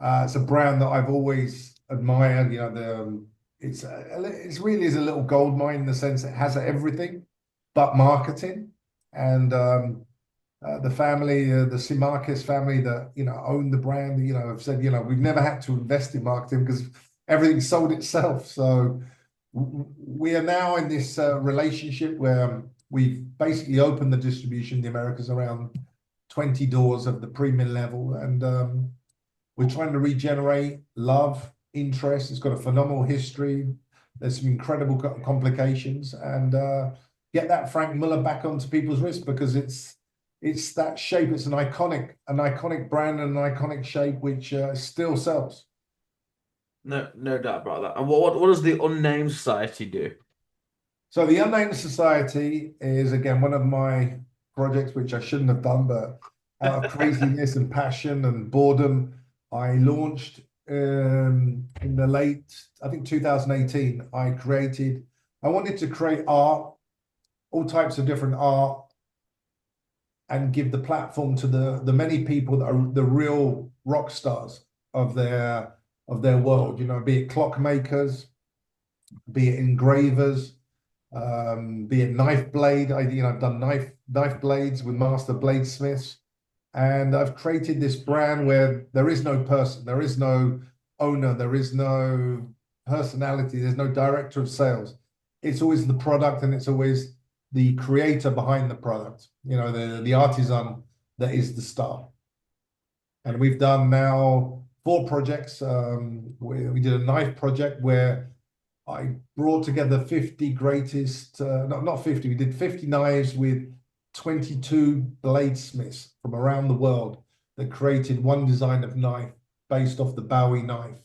It's a brand that I've always admired. It's really is a little gold mine in the sense it has everything but marketing. And the family, the Simakis family that own the brand, have said we've never had to invest in marketing because everything sold itself. So we are now in this relationship where we've basically opened the distribution in the Americas around 20 doors of the premium level, and we're trying to regenerate love, interest. It's got a phenomenal history. There's some incredible complications, and get that Frank Müller back onto people's wrists because it's that shape. It's an iconic brand and an iconic shape which still sells. No doubt about that. And what does the Unnamed Society do? So the Unnamed Society is again one of my projects which I shouldn't have done, but out of craziness and passion and boredom, I launched in the late, I think 2018. I wanted to create art, all types of different art, and give the platform to the many people that are the real rock stars of their world. Be it clockmakers, be it engravers, be it knife blade. I've done knife blades with master bladesmiths, and I've created this brand where there is no person, there is no owner, there is no personality, there's no director of sales. It's always the product, and it's always the creator behind the product. The artisan that is the star. And we've done now 4 projects. We did a knife project where I brought together 50 greatest, not 50, we did 50 knives with 22 bladesmiths from around the world that created one design of knife based off the Bowie knife.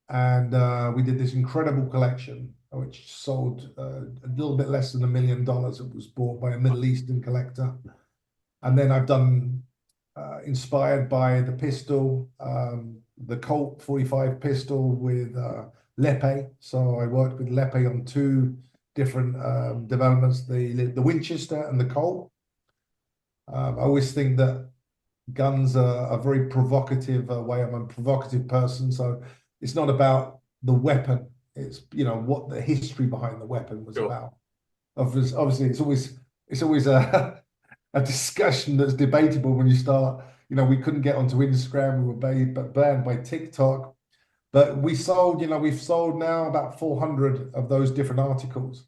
And we did this incredible collection, which sold a little bit less than $1 million. It was bought by a Middle Eastern collector. And then I've done, inspired by the pistol, the Colt 45 pistol with Lepe. So I worked with Lepe on two different developments, the Winchester and the Colt. I always think that guns are a very provocative way. I'm a provocative person, so it's not about the weapon. It's, you know, what the history behind the weapon was Sure. about. Obviously, it's always a a discussion that's debatable when you start. You know, we couldn't get onto Instagram. We were banned by TikTok. But we sold, you know, we've sold now about 400 of those different articles.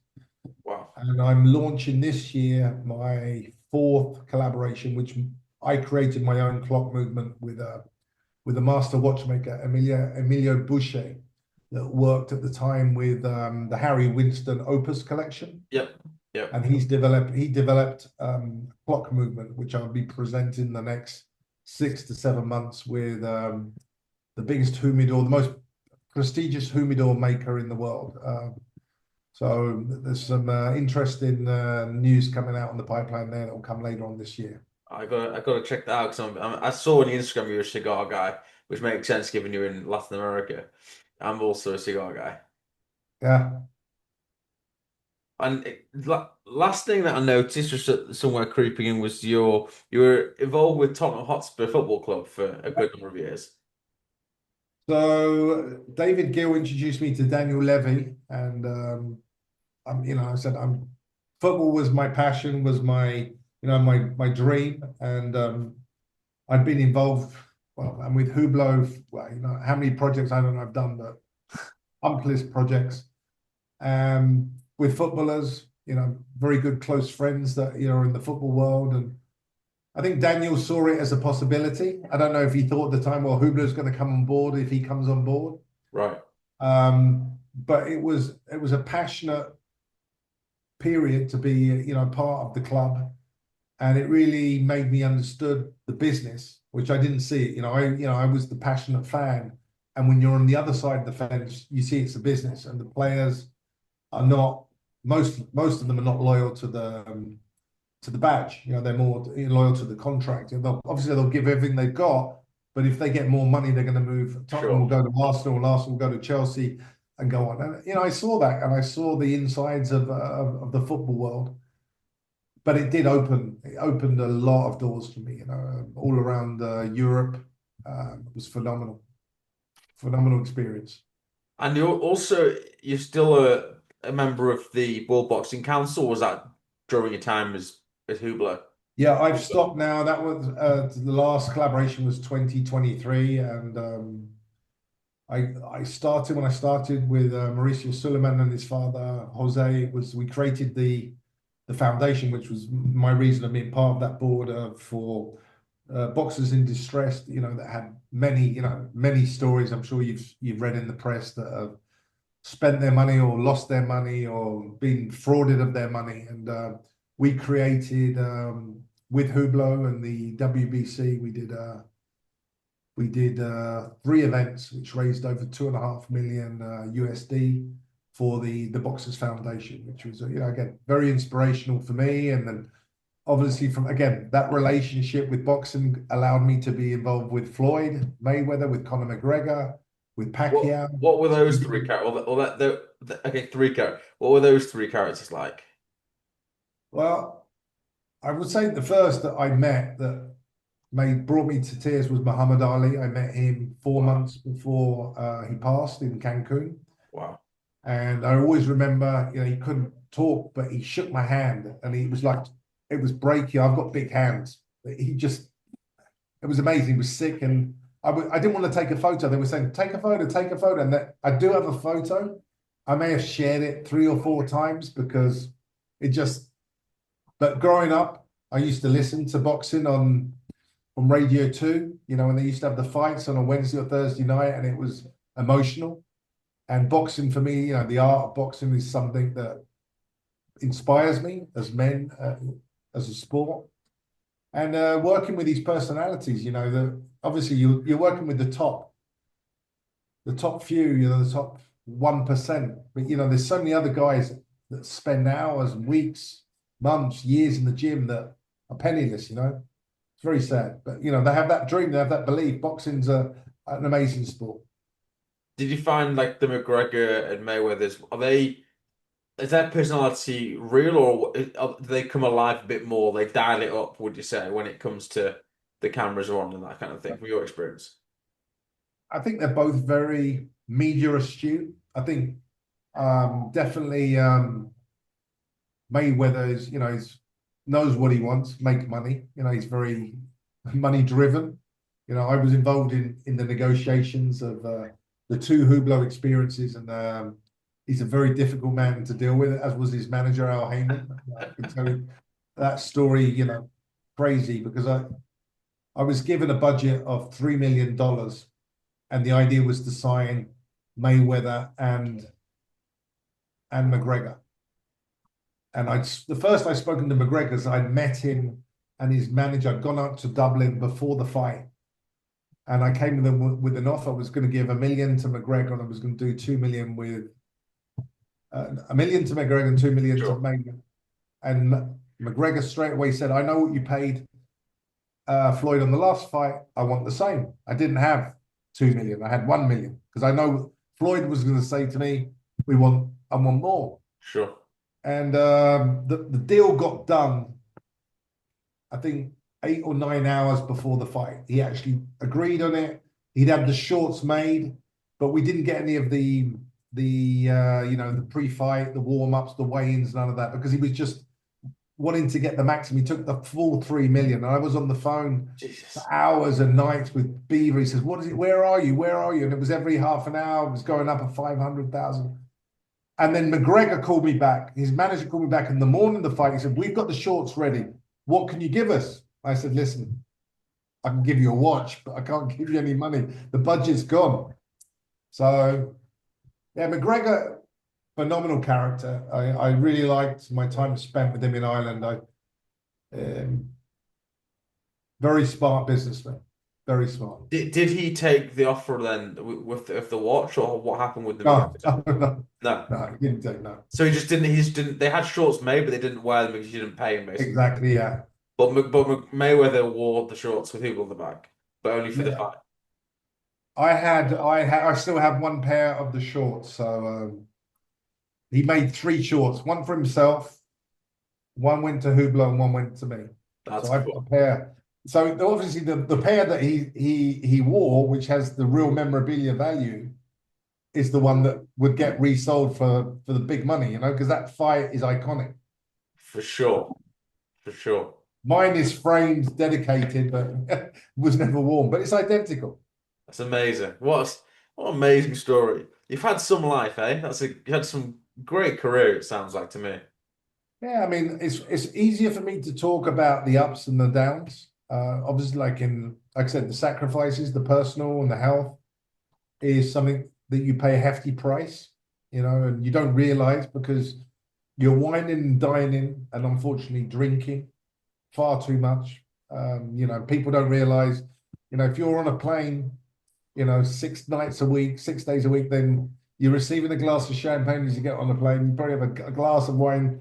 Wow. And I'm launching this year my fourth collaboration, which I created my own clock movement with a master watchmaker, Emilio Boucher, that worked at the time with the Harry Winston Opus collection. Yep. Yep. And he developed clock movement, which I'll be presenting the next 6 to 7 months with the biggest humidor, the most prestigious humidor maker in the world. So there's some interesting news coming out on the pipeline there that will come later on this year. I gotta check that out because I saw on Instagram you're a cigar guy, which makes sense given you're in Latin America. I'm also a cigar guy. Yeah. And last thing that I noticed, just somewhere creeping in, was you were involved with Tottenham Hotspur Football Club for a good number of years. So David Gill introduced me to Daniel Levy, and you know, I said football was my passion, was my dream, and I'd been involved. Well, and with Hublot, well, you know, how many projects I don't know I've done, but umphless projects. With footballers, you know, very good close friends that, you know, are in the football world. And I think Daniel saw it as a possibility. I don't know if he thought at the time, well, Hublot's going to come on board if he comes on board. Right. But it was a passionate period to be, you know, part of the club. And it really made me understood the business, which I didn't see it. I was the passionate fan. And when you're on the other side of the fence, you see it's a business, and the players are not, most of them are not loyal to the badge. You know, they're more loyal to the contract. And obviously they'll give everything they've got, but if they get more money, they're going to move. Tottenham will Sure. go to Arsenal, Arsenal will go to Chelsea, and go on. And you know, I saw that, and I saw the insides of the football world. But it opened a lot of doors for me. You know, all around Europe. It was phenomenal experience. And you're still a member of the World Boxing Council. Was that during your time as Hublot? Yeah, I've stopped now. That was the last collaboration was 2023, and I started when I started with Mauricio Suleiman and his father Jose. We created the foundation, which was my reason of being part of that board for boxers in distress. You know, that had many stories. I'm sure you've read in the press that have spent their money or lost their money or been frauded of their money. And we created with Hublot and the WBC, we did 3 events which raised over 2.5 million USD for the Boxers Foundation, which was, you know, again, very inspirational for me. And then obviously from, again, that relationship with boxing allowed me to be involved with Floyd Mayweather, with Conor McGregor, with Pacquiao. What were those three characters? Okay, three characters. What were those three characters like? Well, I would say the first that I met that brought me to tears was Muhammad Ali. I met him 4 months before he passed in Cancun. Wow. And I always remember, you know, he couldn't talk, but he shook my hand, and he was like, it was breaking. I've got big hands. It was amazing. He was sick, and I didn't want to take a photo. They were saying, take a photo, take a photo. And I do have a photo. I may have shared it 3 or 4 times because but growing up, I used to listen to boxing on Radio 2, you know, when they used to have the fights on a Wednesday or Thursday night, and it was emotional. And boxing for me, the art of boxing is something that inspires me as men, as a sport. And working with these personalities, that obviously you're working with the top few, the top 1%. But there's so many other guys that spend hours, weeks, months, years in the gym that are penniless. It's very sad. But they have that dream, they have that belief. Boxing's an amazing sport. Did you find like the McGregor and Mayweather's, is their personality real or do they come alive a bit more? They dial it up, would you say, when it comes to the cameras are on and that kind of thing, from your experience? I think they're both very media astute. I think definitely Mayweather knows what he wants, make money. He's very money driven. I was involved in the negotiations of the two Hublot experiences, and he's a very difficult man to deal with, as was his manager Al Heyman. I can tell you that story, crazy because I was given a budget of $3 million, and the idea was to sign Mayweather and McGregor. And the first I spoken to McGregor's, I'd met him and his manager. I'd gone out to Dublin before the fight, and I came to them with an offer. I was going to give $1 million to McGregor, and I was going to do 2 million with $1 million to McGregor and 2 million to Sure. Mayweather. And McGregor straight away said, "I know what you paid Floyd on the last fight. I want the same." I didn't have 2 million. I had 1 million because I know Floyd was going to say to me, I want more." Sure. And the deal got done, I think 8 or 9 hours before the fight. He actually agreed on it. He'd had the shorts made, but we didn't get any of the pre-fight, the warm-ups, the weigh-ins, none of that, because he was just wanting to get the maximum. He took the full 3 million. And I was on the phone for Jesus. hours and nights with Beaver. He says, "What is it? Where are you? Where are you?" And it was every half an hour. It was going up at 500,000. And then McGregor called me back. His manager called me back in the morning of the fight. He said, "We've got the shorts ready. What can you give us?" I said, "Listen, I can give you a watch, but I can't give you any money. The budget's gone." So, yeah, McGregor, phenomenal character. I really liked my time spent with him in Ireland. Um, Very smart businessman. Very smart. Did he take the offer then with the watch, or what happened with the No, McGregor? no, no, No. no, he didn't take no. So he just didn't, they had shorts made, but they didn't wear them because you didn't pay him, basically. Exactly, yeah. Mayweather wore the shorts with people on the back, but only for the Yeah. fight. I still have one pair of the shorts. So he made three shorts, one for himself, one went to Hublot, and one went to me. That's So I've got cool. a pair. So obviously the pair that he wore, which has the real memorabilia value, is the one that would get resold for the big money, because that fight is iconic. For sure. For sure. Mine is framed, dedicated, but was never worn, but it's identical. That's amazing. What an amazing story. You've had some life, eh? You had some great career, it sounds like to me. Yeah, I mean, it's easier for me to talk about the ups and the downs. Obviously, like I said, the sacrifices, the personal and the health is something that you pay a hefty price, and you don't realize because you're whining and dining and unfortunately drinking far too much. People don't realize, if you're on a plane, 6 nights a week, 6 days a week, then you're receiving a glass of champagne as you get on the plane. You probably have a glass of wine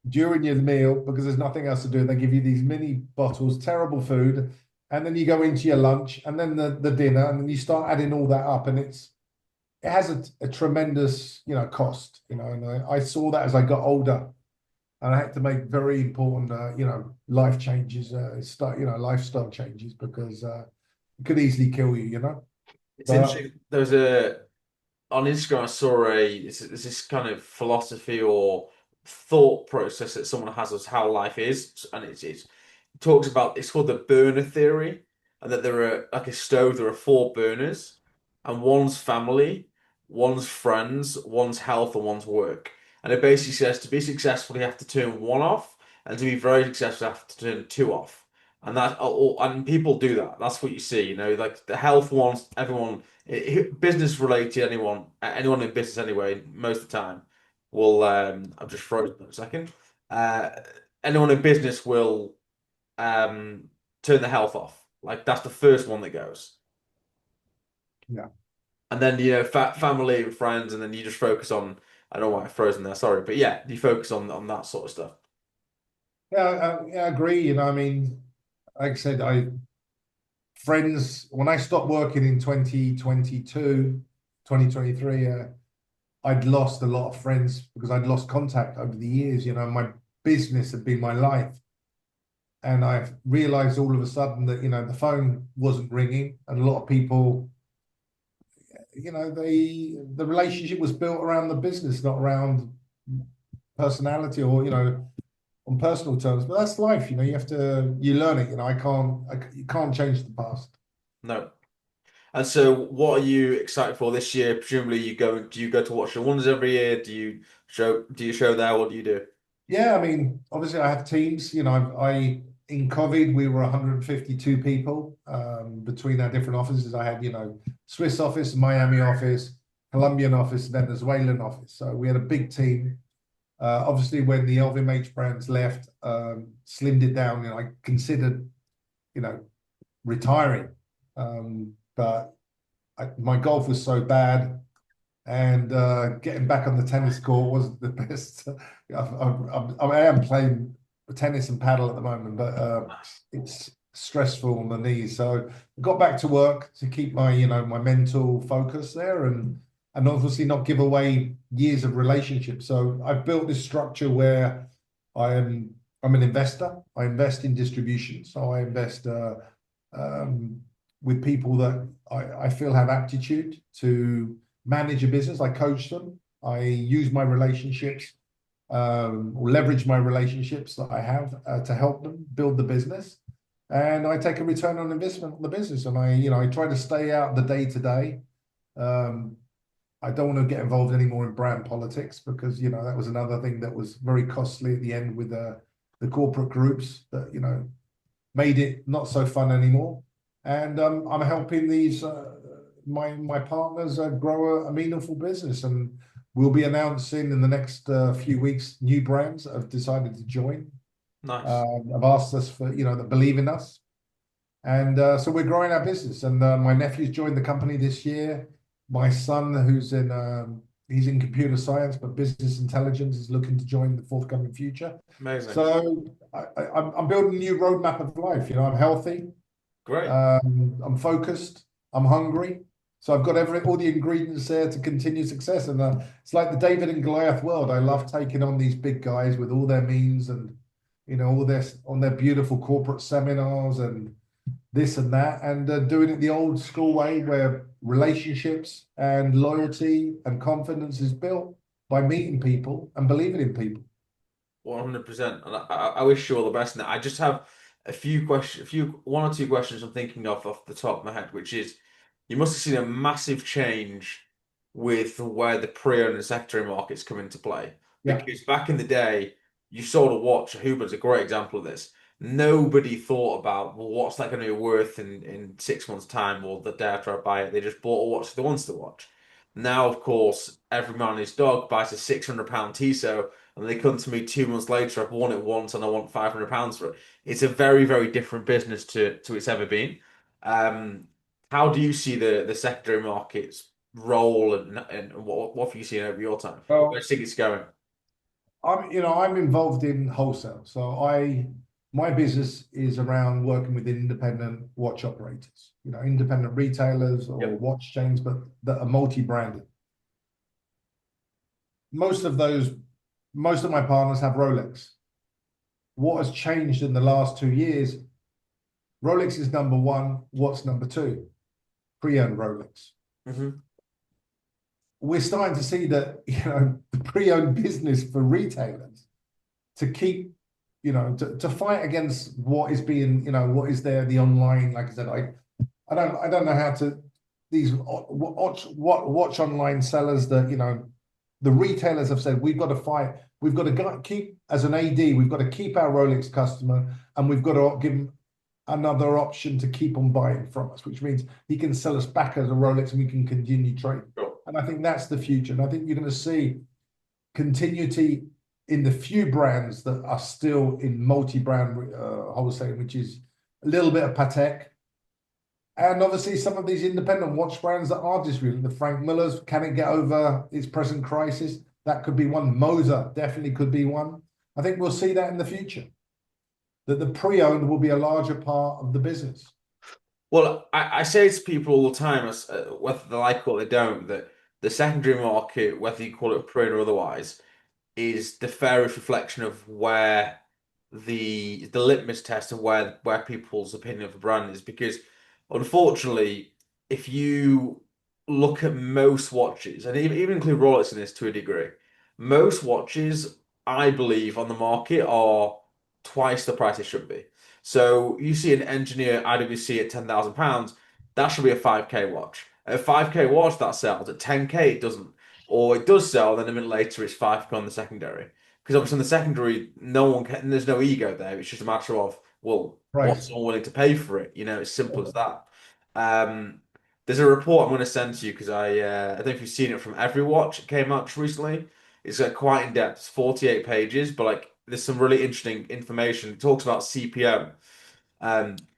during your meal because there's nothing else to do. They give you these mini bottles, terrible food, and then you go into your lunch and then the dinner, and then you start adding all that up, and it has a tremendous cost, and I saw that as I got older, and I had to make very important life changes, lifestyle changes because it could easily kill you. It's But interesting. On Instagram, I saw it's this kind of philosophy or thought process that someone has as how life is, and it talks about it's called the burner theory, and that there are like a stove, there are four burners, and one's family, one's friends, one's health, and one's work. And it basically says to be successful, you have to turn one off, and to be very successful, you have to turn two off. And people do that. That's what you see, like the health ones, everyone, business related, anyone in business anyway, most of the time will, I've just frozen for a second. Uh, Anyone in business will turn the health off. Like that's the first one that goes. Yeah. And then, family and friends, and then you just focus on, I don't know why I frozen there, sorry, but yeah, you focus on that sort of stuff. Yeah, I agree. I mean, like I said, friends, when I stopped working in 2022, 2023, I'd lost a lot of friends because I'd lost contact over the years. My business had been my life. And I've realized all of a sudden that, the phone wasn't ringing. And a lot of people, the relationship was built around the business, not around personality or, on personal terms. But that's life, you learn it. You can't change the past. No. And so, what are you excited for this year? Presumably, do you go to Watch the Wonders every year? Do you show there? What do you do? Yeah, I mean, obviously I have teams. I in COVID we were 152 people between our different offices. I had, Swiss office, Miami office, Colombian office, Venezuelan office. So we had a big team. Obviously, when the LVMH brands left, slimmed it down. I considered, you know, retiring, but my golf was so bad and getting back on the tennis court wasn't the best. I am playing tennis and paddle at the moment, but Nice. it's stressful on the knees. So I got back to work to keep my mental focus there and obviously not give away years of relationships. So I've built this structure where I'm an investor. I invest in distribution. So I invest um, with people that I feel have aptitude to manage a business. I coach them. I use my relationships or leverage my relationships that I have to help them build the business. And I take a return on investment on the business. And I try to stay out the day to day. I don't want to get involved anymore in brand politics because, that was another thing that was very costly at the end with the corporate groups that, made it not so fun anymore. And I'm helping these my partners grow a meaningful business, and we'll be announcing in the next few weeks new brands that have decided to join. Nice. Have asked us for that believe in us, and so we're growing our business. And my nephew's joined the company this year. My son, he's in computer science, but business intelligence is looking to join the forthcoming future. Amazing. So I'm building a new roadmap of life. I'm healthy. Great. I'm focused. I'm hungry. So I've got all the ingredients there to continue success. And it's like the David and Goliath world. I love taking on these big guys with all their means and all this on their beautiful corporate seminars and this and that, and doing it the old school way where relationships and loyalty and confidence is built by meeting people and believing in people. 100%. And I wish you all the best. And I just have one or two questions I'm thinking of off the top of my head, which is you must have seen a massive change with where the pre-owned and secondary markets come into play. Yeah, Because back in the day, you sold a watch, Hublot's a great example of this. Nobody thought about, well, what's that going to be worth in 6 months' time or the day after I buy it? They just bought a watch they wanted to watch. Now, of course, every man and his dog buys a £600 Tissot and they come to me 2 months later, I've worn it once and I want £500 for it. It's a very, very different business to it's ever been. Um, how do you see the secondary market's role and what have you seen over your time? Where do you well, think it's going? I'm involved in wholesale. So my business is around working with independent watch operators, independent retailers or Yep. watch chains, but that are multi-branded. Most of those, most of my partners have Rolex. What has changed in the last 2 years? Rolex is number one. What's number two? Pre-owned Rolex. Hmm. We're starting to see that, the pre-owned business for retailers to keep, to fight against what is being, what is there, the online, like I said, I don't know how to, these watch online sellers that, the retailers have said, we've got to fight, we've got to keep, as an AD, we've got to keep our Rolex customer and we've got to give them another option to keep on buying from us, which means he can sell us back as a Rolex and we can continue trading. Sure. And I think that's the future. And I think you're going to see continuity in the few brands that are still in multi-brand wholesaling, which is a little bit of Patek. And obviously some of these independent watch brands that are distributing, the Frank Miller's, can it get over its present crisis? That could be one. Moser definitely could be one. I think we'll see that in the future, that the pre-owned will be a larger part of the business. Well, I say to people all the time, whether they like it or they don't, that the secondary market, whether you call it a pre or otherwise, is the fairest reflection of where the litmus test of where people's opinion of the brand is. Because unfortunately, if you look at most watches, and even include Rolex in this to a degree, most watches, I believe, on the market are twice the price it should be. So you see an engineer IWC at £10,000, that should be a 5K watch. At a 5K watch, that sells. At 10K, it doesn't. Or it does sell, then a minute later it's 5K on the secondary. Because obviously in the secondary, no one can, there's no ego there. It's just a matter of, well, what's Price. someone willing to pay for it? You know, it's simple as that. Um, there's a report I'm going to send to you because I don't know if you've seen it from Every Watch. It came out just recently. It's quite in depth. It's 48 pages, but like there's some really interesting information. It talks about CPO,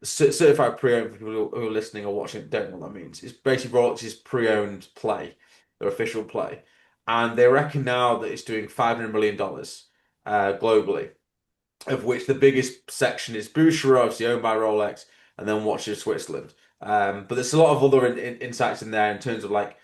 certified pre-owned for people who are listening or watching don't know what that means. It's basically Rolex's pre-owned play, their official play, and they reckon now that it's doing $500 million globally, of which the biggest section is Boucheron, obviously owned by Rolex, and then Watches of Switzerland. But there's a lot of other insights in there in terms of like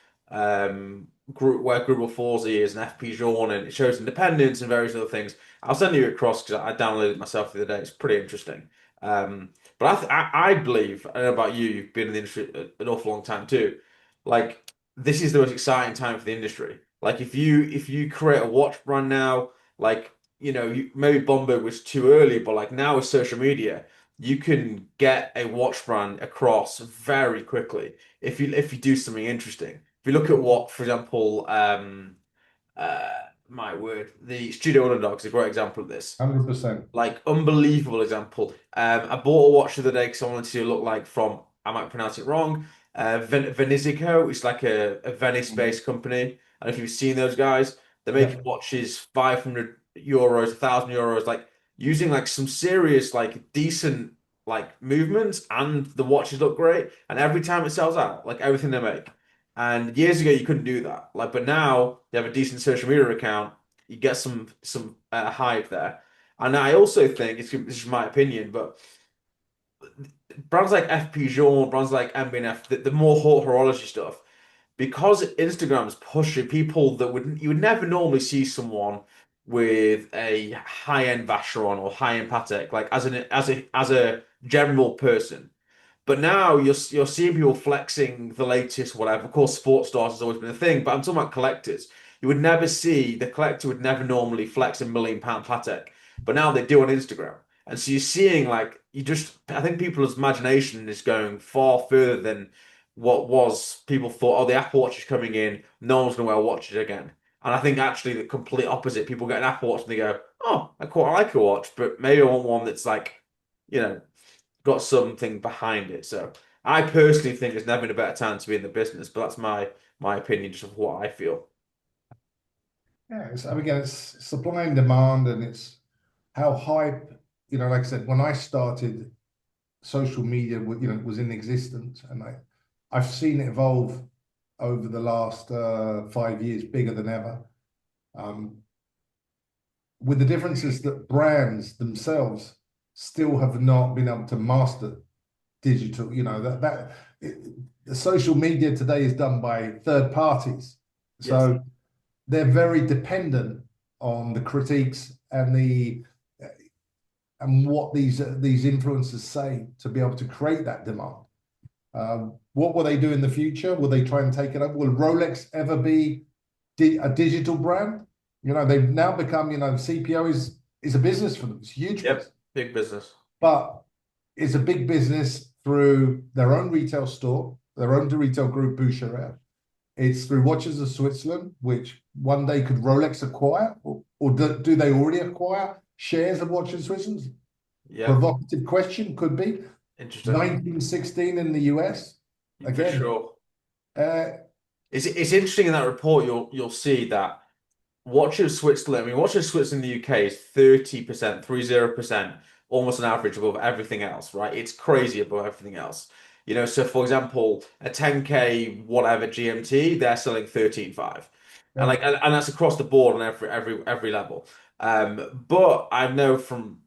group where Grubel Forsey is and FP Journe, and it shows independence and various other things. I'll send you across because I downloaded it myself the other day. It's pretty interesting. But I believe, I don't know about you, you've been in the industry an awful long time too. Like this is the most exciting time for the industry. Like if you create a watch brand now, like maybe Bomberg was too early, but like now with social media, you can get a watch brand across very quickly if you do something interesting. If you look at what, for example, uh, my word, the Studio Underdog is a great example of this. 100%. Like unbelievable example. I bought a watch the other day because I wanted to look like from, I might pronounce it wrong, Venizico. It's like a Venice-based company. I don't know if you've seen those guys. They're Yeah. making watches 500 euros, 1,000 euros, like using like some serious, like decent like movements, and the watches look great. And every time it sells out, like everything they make. And years ago you couldn't do that. Like, but now they have a decent social media account. You get some hype there. And I also think this is my opinion, but brands like FP Journe, brands like MB&F, the more horology stuff, because Instagram's pushing people that would you would never normally see someone with a high-end Vacheron or high-end Patek, like as a general person. But now you're seeing people flexing the latest whatever. Of course, sports stars has always been a thing, but I'm talking about collectors. You would never see the collector would never normally flex £1 million Patek, but now they do on Instagram. And so you're seeing like I think people's imagination is going far further than what was people thought. Oh, the Apple Watch is coming in. No one's gonna wear watches again. And I think actually the complete opposite. People get an Apple Watch and they go, "Oh, I quite like a watch, but maybe I want one that's like, you know, got something behind it." So I personally think there's never been a better time to be in the business, but that's my opinion just of what I feel. Yeah. Again, it's supply and demand, and it's how hype, like I said, when I started, social media, was in existence, and I've seen it evolve over the last 5 years, bigger than ever. Um, with the differences that brands themselves still have not been able to master digital. The social media today is done by third parties, Yes. so they're very dependent on the critiques and what these influencers say to be able to create that demand. What will they do in the future? Will they try and take it up? Will Rolex ever be a digital brand? They've now become, CPO is a business for them. It's a huge Yep. business, Big business. but it's a big business through their own retail store, their own retail group, Boucheron. It's through Watches of Switzerland, which one day could Rolex acquire, or do they already acquire shares of Watches of Switzerland? Yep. Provocative question, could be. Interesting. 1916 in the US. For Again, sure. uh, It's interesting in that report you'll see that watch of Switzerland, I mean watch of Switzerland in the UK is 30%, 30%, almost an average above everything else, right? It's crazy above everything else. So for example, a 10K whatever GMT, they're selling 13.5. And yeah, and that's across the board on every level. But I know from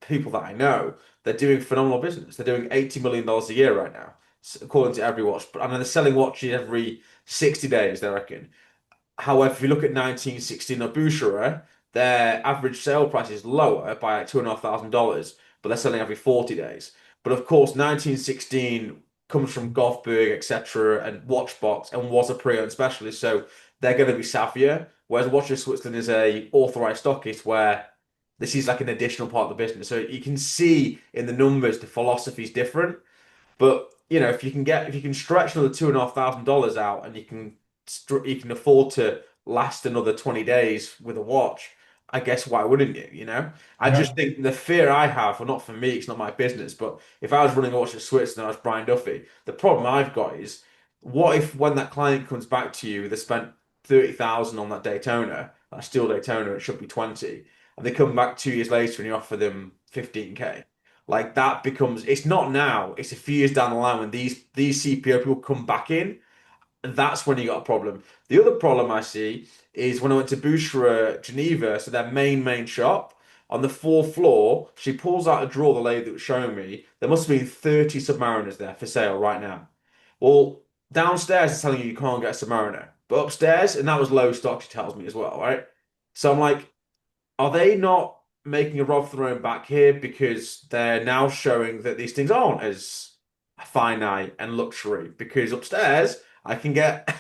people that I know, they're doing phenomenal business. They're doing $80 million a year right now, according to every watch. And they're selling watches every 60 days, they reckon. However, if you look at 1916 or Boucherer, their average sale price is lower by like $2,500, but they're selling every 40 days. But of course, 1916 comes from Goldberg, etc., and Watchbox, and was a pre-owned specialist, so they're going to be savvier. Whereas Watches of Switzerland is a authorized stockist, where this is like an additional part of the business. So you can see in the numbers the philosophy is different. But if you can stretch another $2,500 out, and you can afford to last another 20 days with a watch, I guess why wouldn't you? I just yeah. think the fear I have, well, not for me, it's not my business, but if I was running a watch at Switzerland, I was Brian Duffy. The problem I've got is, what if when that client comes back to you, they spent 30,000 on that Daytona, that steel Daytona, it should be 20, and they come back 2 years later and you offer them 15K. Like that becomes, it's not now, it's a few years down the line when these CPO people come back in, and that's when you got a problem. The other problem I see is when I went to Boucherer Geneva, so their main shop, on the fourth floor, she pulls out a drawer, the lady that was showing me, there must have been 30 Submariners there for sale right now. Well, downstairs it's telling you can't get a Submariner, but upstairs, and that was low stock, she tells me as well, right? So I'm like, are they not making a rod for their own back here because they're now showing that these things aren't as finite and luxury? Because upstairs I can get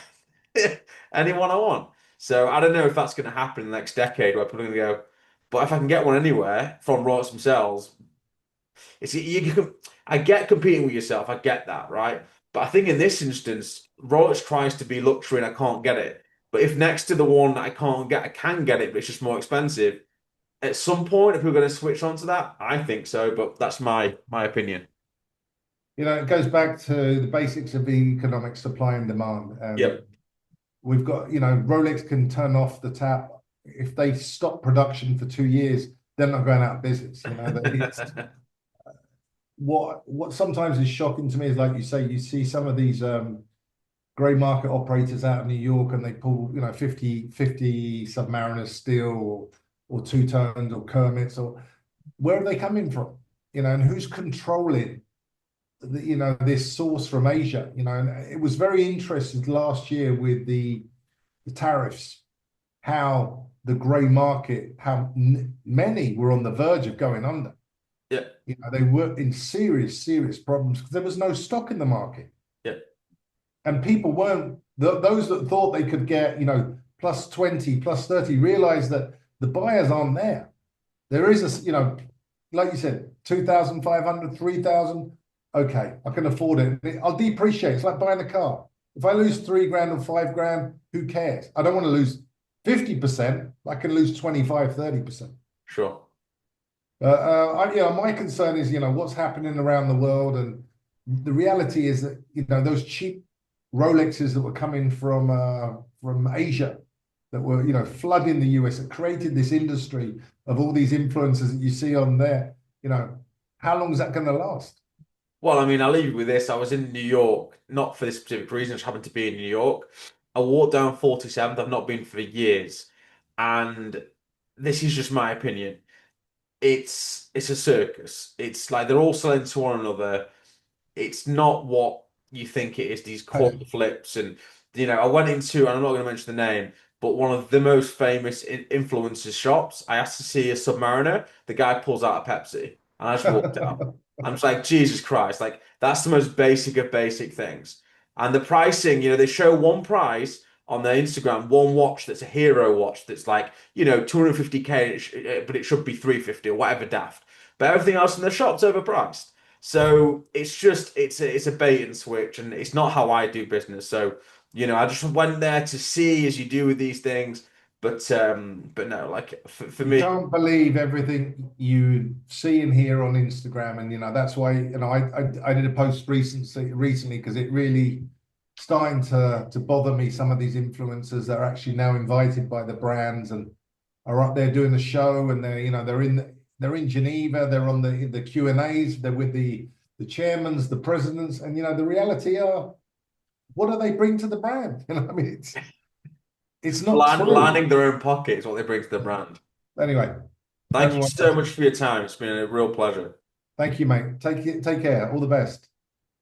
anyone I want. So I don't know if that's going to happen in the next decade where people are going to go, but if I can get one anywhere from Rolex themselves, you can, I get competing with yourself, I get that, right? But I think in this instance, Rolex tries to be luxury and I can't get it. But if next to the one that I can't get, I can get it, but it's just more expensive, at some point, if we're going to switch on to that, I think so, but that's my opinion. It goes back to the basics of the economic supply and demand. And Yep. we've got, Rolex can turn off the tap. If they stop production for 2 years, they're not going out of business. It's what sometimes is shocking to me is, like you say, you see some of these grey market operators out of New York, and they pull, 50 Submariners steel, or two tones or Kermits, or where are they coming from? And who's controlling this source from Asia? And it was very interesting last year with the tariffs, how the grey market, how many were on the verge of going under. Yep. They were in serious problems because there was no stock in the market, Yep. and people weren't those that thought they could get, plus 20, plus 30, realized that the buyers aren't there. There is like you said, 2,500, 3,000. Okay, I can afford it. I'll depreciate. It's like buying a car. If I lose 3 grand or 5 grand, who cares? I don't want to lose 50%. I can lose 25, 30%. Sure. My concern is, what's happening around the world. And the reality is that, those cheap Rolexes that were coming from Asia, that were, flooding the US, that created this industry of all these influencers that you see on there. How long is that going to last? Well, I mean, I'll leave you with this. I was in New York, not for this specific reason, I just happened to be in New York. I walked down 47th, I've not been for years. And this is just my opinion. It's a circus. It's like they're all selling to one another. It's not what you think it is, these coin flips. And I went into, and I'm not going to mention the name, but one of the most famous influencers shops. I asked to see a Submariner. The guy pulls out a Pepsi, and I just walked out. I'm just like, Jesus Christ, like that's the most basic of basic things. And the pricing, they show one price on their Instagram, one watch that's a hero watch that's like, 250K, but it should be 350 or whatever daft. But everything else in the shop's overpriced. So it's a bait and switch, and it's not how I do business. So, I just went there to see, as you do with these things. but no, like for You me, can't believe everything you see and hear on Instagram, and that's why I did a post recently because it really starting to bother me. Some of these influencers that are actually now invited by the brands and are up there doing the show, and they're in Geneva, they're on the Q&As, they're with the chairmans, the presidents, and the reality are, what do they bring to the brand? I mean, it's not lining true. their own pocket is what they bring to the brand. Anyway, Thank you everyone so else, much for your time. It's been a real pleasure. thank you, mate. Take care. All the best.